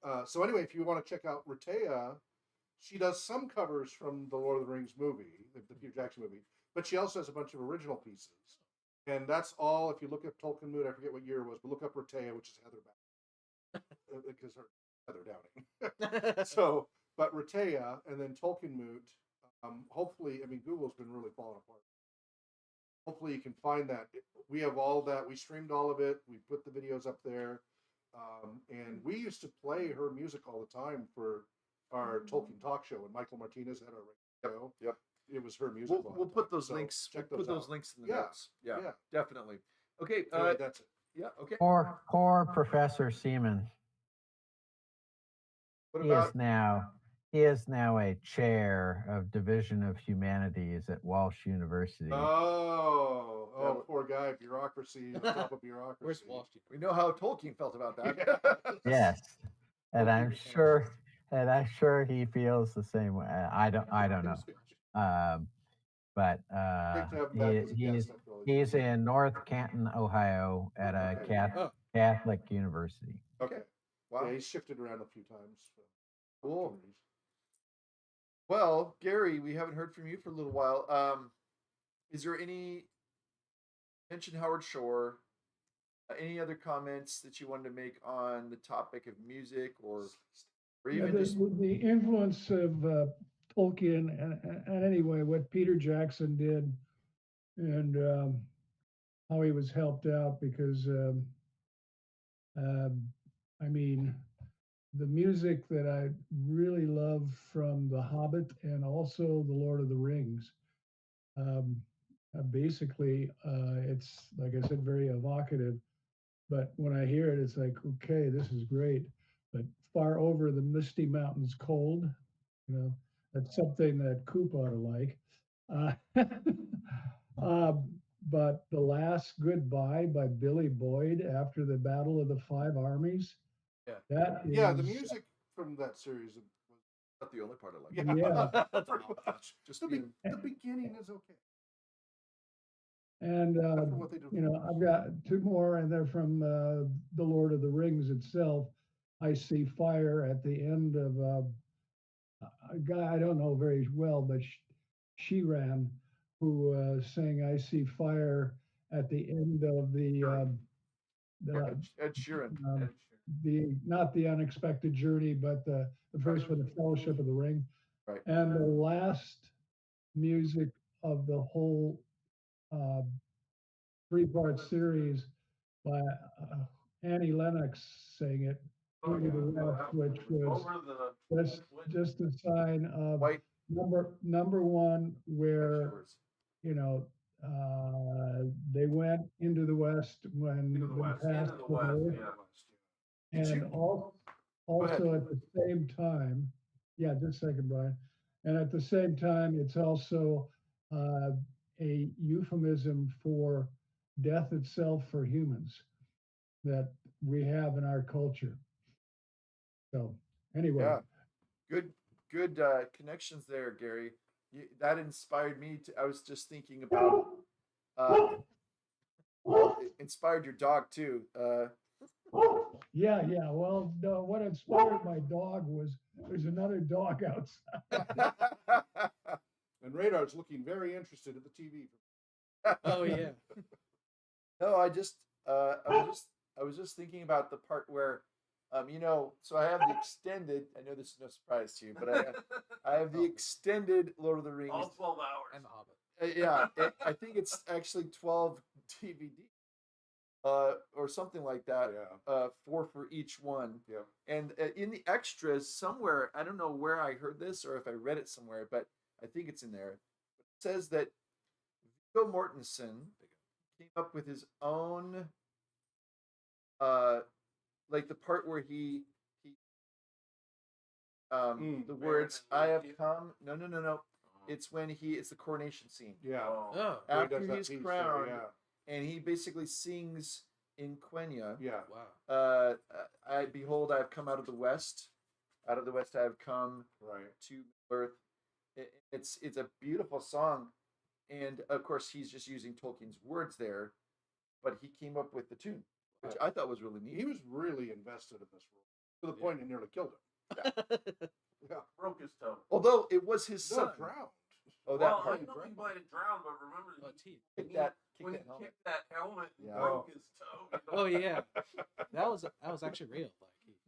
bad. So anyway, if you want to check out Rtea, she does some covers from the Lord of the Rings movie, the Peter Jackson movie, but she also has a bunch of original pieces. And that's all. If you look up Tolkien Mood, I forget what year it was, but look up Rtea, which is Heather Back, because her Heather Downing. So, but Rtea and then Tolkien Mood. Hopefully, Google's been really falling apart. Hopefully, you can find that. We have all that. We streamed all of it. We put the videos up there. And we used to play her music all the time for our Tolkien talk show. When Michael Martinez had our radio show, Yep. It was her music. We'll put those So links. check We'll put those out. links in the Yeah. notes. Yeah, Yeah. definitely. Okay. Anyway, that's it. Yeah. Okay. Poor Professor Seaman. What He is now a chair of Division of Humanities at Walsh University. Poor guy, bureaucracy, on top of bureaucracy. Where's Wall Street? We know how Tolkien felt about that. Yes. and I'm Tolkien sure, and I'm sure he feels the same way. I don't know. But Great to have him back as a guest. I feel like. he's in North Canton, Ohio, at a Okay. Oh. Catholic university. Okay. Wow. Yeah, he's shifted around a few times. Cool. Opportunities. Well, Gary, we haven't heard from you for a little while. Is there any mention Howard Shore? Any other comments that you wanted to make on the topic of music, or Yeah, even just the influence of Tolkien and anyway, what Peter Jackson did and how he was helped out because, I mean, the music that I really love from The Hobbit and also The Lord of the Rings. Basically, it's like I said, very evocative. But when I hear it, it's like, okay, this is great. But far over the misty mountains cold, you know, that's something that Coop ought to like. Uh, but The Last Goodbye by Billy Boyd after the Battle of the Five Armies. Yeah. That is, Yeah, the music from that series was not the only part I like? Yeah. pretty much. Just The, being the beginning is okay. And After what they do. you know, I've got two more, and they're from the Lord of the Rings itself. I See Fire at the end of a guy I don't know very well, but she ran, who sang "I See Fire" at the end of Ed Sheeran. um, the not the Unexpected Journey, but the first one, the Fellowship of the Ring, Right. and the last music of the whole three-part series by Annie Lennox sang it, Oh, Over yeah. the West, which was Over the just a sign of White number one, where shores. you know they went into the West when Into the West. past Into the the West. north, Yeah. Did and you- also ahead. at the same time, yeah, just a second, Brian. And at the same time, it's also a euphemism for death itself for humans that we have in our culture. So anyway, Yeah. Good connections there, Gary. That inspired me to. I was just thinking about. Well, it inspired your dog too. yeah. Well, no, what inspired my dog was there's another dog outside. And Radar's looking very interested at the TV. Oh yeah. No, I was just thinking about the part where, you know, so I have the extended. I know this is no surprise to you, but I have the extended Lord of the Rings. All 12 hours. And The Hobbit. Yeah, I think it's actually 12 DVD, or something like that. Yeah. 4 for each one. Yeah. And in the extras somewhere, I don't know where I heard this or if I read it somewhere, but I think it's in there. It says that Viggo Mortensen came up with his own, like the part where he the words "I have come." No. It's when it's the coronation scene. Yeah. Oh. Where he does After that he's piece there, crowned, yeah. and he basically sings in Quenya. Yeah. Wow. I behold, I have come out of the west. Out of the west, I have come Right. to earth. It's a beautiful song, and of course, he's just using Tolkien's words there, but he came up with the tune, which I thought was really neat. He was really invested in this role to the point it nearly killed him. Yeah. Broke his toe. Although it was his No, son. drowned. Oh, that Well, part. I know he might have drowned, but remember, Oh, teeth. Kick that when he helmet. kicked that helmet and Yeah. broke his toe. Oh yeah. That was actually real.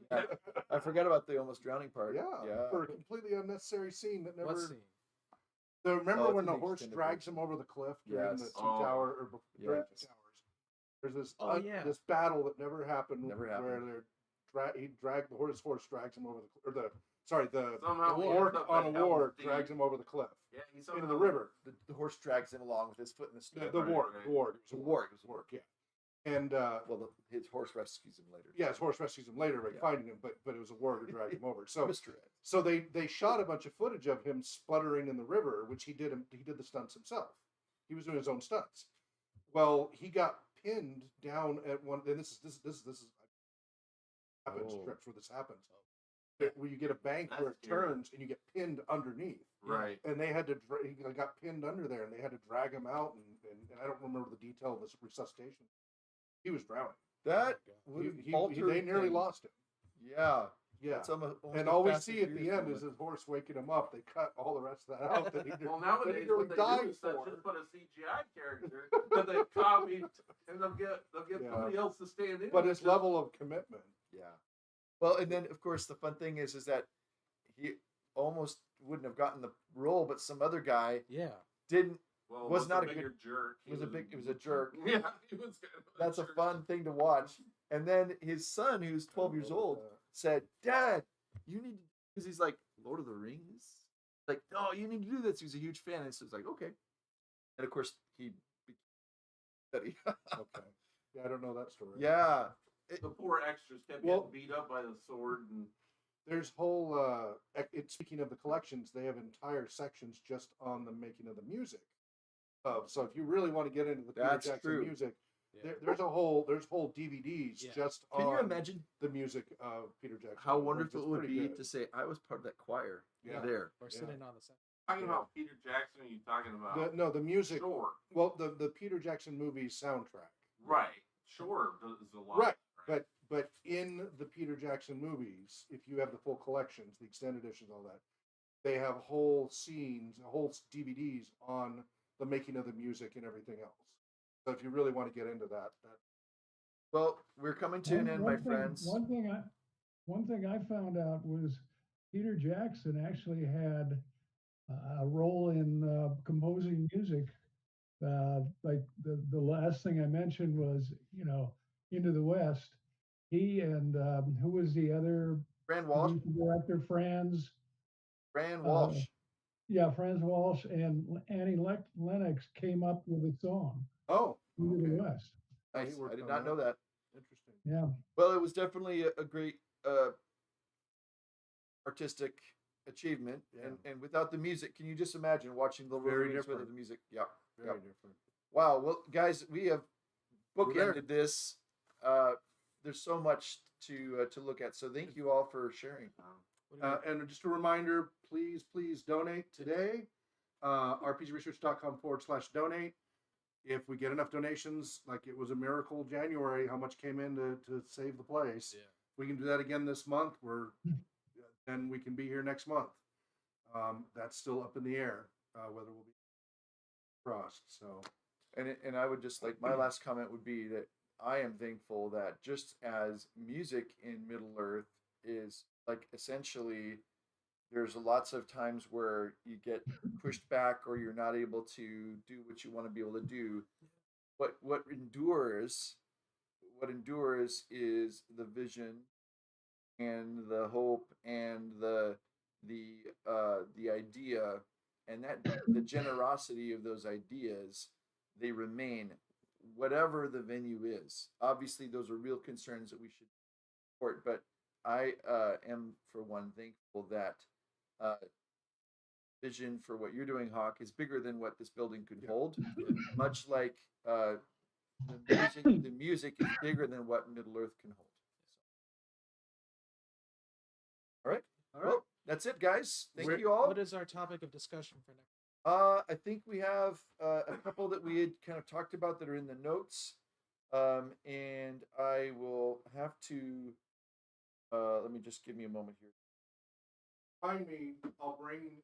Like I forgot about the almost drowning part. Yeah. For a completely unnecessary scene that never. what scene? Remember Oh, it's when in the the horse extended drags version. him over the cliff during the Yes. two tower or during Yes. the towers? There's this Oh, yeah. this battle that never happened. Never Where happened. he dragged the horse drags him over the or the sorry the Somehow he orc ends up on at a war Helm's Deep. drags him over the cliff Yeah, he into somehow the river. The horse drags him along with his foot in the The, snow. the Right, warg, right. the warg, it was The a warg. It was a warg, yeah. And His horse rescues him later. yeah, his horse rescues him later by Yeah. finding him, but it was a warg who dragged him over. So Mr. Ed. so they shot a bunch of footage of him sputtering in the river, which he did the stunts himself. He was doing his own stunts. Well, he got pinned down at one. And this is happens Oh. strips where this happens. where you get a bank That's where it scary. turns and you get pinned underneath. Right. And they had to, he got pinned under there, and they had to drag him out, and I don't remember the detail of this resuscitation. He was drowning. That Oh would have He, altered they nearly things. lost him. Yeah. Yeah. That's almost And a all we Fast and see at the Furious end moment. is his horse waking him up. They cut all the rest of that out. That he Well, that nowadays he nearly what they do died is they'll for. just put a CGI character that they've copied, and they'll get Yeah. somebody else to stand in. But it. his level of commitment. Yeah. Well, and then of course the fun thing is that he almost wouldn't have gotten the role, but some other guy Yeah. didn't. Well, was not a bigger good- jerk. It was a jerk. Yeah, he was. Kind of That's a jerk. fun thing to watch. And then his son, who's 12 years old, said, "Dad, you need to," because he's like Lord of the Rings. Like, no, you need to do this. He's a huge fan, and so it's like, okay. And of course, he study. Okay. Yeah, I don't know that story. Yeah. The poor extras kept Well- getting beat up by the sword, and There's whole. Speaking of the collections, they have entire sections just on the making of the music. So if you really want to get into the Peter That's Jackson true. music, Yeah. there's whole DVDs Yeah. just Can you on imagine the music of Peter Jackson. how Like, wonderful it's it would pretty be good. to say I was part of that choir Yeah. there? Or Yeah. sitting on the set. talking Yeah. about Peter Jackson. Are you talking about The music. Sure, Well, the Peter Jackson movie soundtrack. right? Sure, is a lot. Right. But in the Peter Jackson movies, if you have the full collections, the extended editions, all that, they have whole scenes, whole DVDs on the making of the music and everything else. So if you really want to get into that. Well, we're coming to an end, my friends. One thing I found out was Peter Jackson actually had a role in composing music. Like the last thing I mentioned was, Into the West. He and who was the other Fran Walsh. producer director? Fran Walsh. Yeah, Franz Walsh and Annie Lennox came up with a song, Oh, Into okay. the West. He Nice. worked I did on not know that. Interesting. Yeah. Well, it was definitely a great artistic achievement, Yeah. and without the music, can you just imagine watching the Lord of Very the Rings without different. the music? Yeah. Very Yep. different. Wow. Well, guys, we have We're there. bookended this. There's so much to look at. So thank you all for sharing. And just a reminder, please donate today. rpgresearch.com/donate. If we get enough donations, like it was a miracle January, how much came in to save the place? Yeah. We can do that again this month. Then we can be here next month. That's still up in the air, whether we'll be crossed. So, And I would just like my last comment would be that I am thankful that just as music in Middle Earth is like essentially there's lots of times where you get pushed back or you're not able to do what you want to be able to do. What endures is the vision and the hope and the idea, and that the generosity of those ideas, they remain whatever the venue is. Obviously those are real concerns that we should support, but I am for one thankful that vision for what you're doing, Hawk, is bigger than what this building could hold. Much like the music is bigger than what Middle Earth can hold. All right. all right. Well, that's it, guys. Thank We're- you all. What is our topic of discussion for next? I think we have a couple that we had kind of talked about that are in the notes, and I will have to. Let me just give me a moment here. Find me. I'll bring.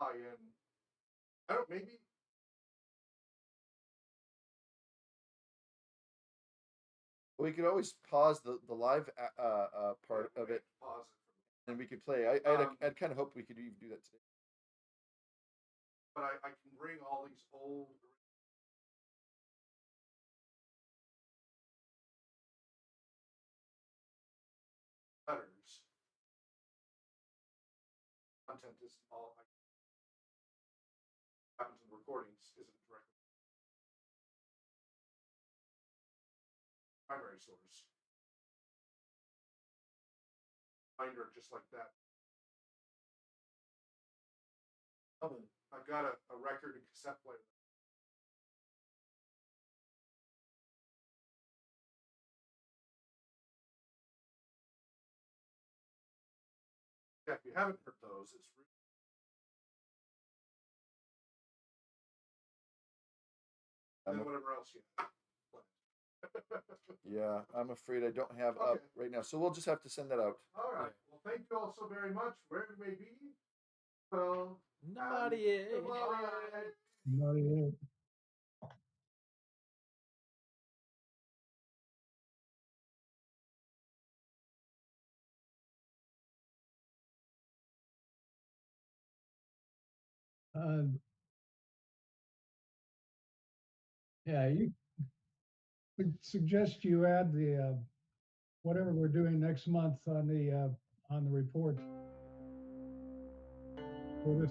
I don't. Maybe. We could always pause the live part of it, Pause it. and we could play. I'd kind of hoped we could even do that today. But I can bring all these old. Letters. Content is all. Happens in recordings isn't directly. Primary source. Binder just like that. I've got a record and cassette player Yeah, if you haven't heard those, it's really and whatever else you have. Yeah, I'm afraid I don't have Okay. up right now, so we'll just have to send that out. All right. Well, thank you all so very much, wherever you may be. Well, Nobody. goodbye. Not yet. Yeah, you suggest you add the whatever we're doing next month on the report for this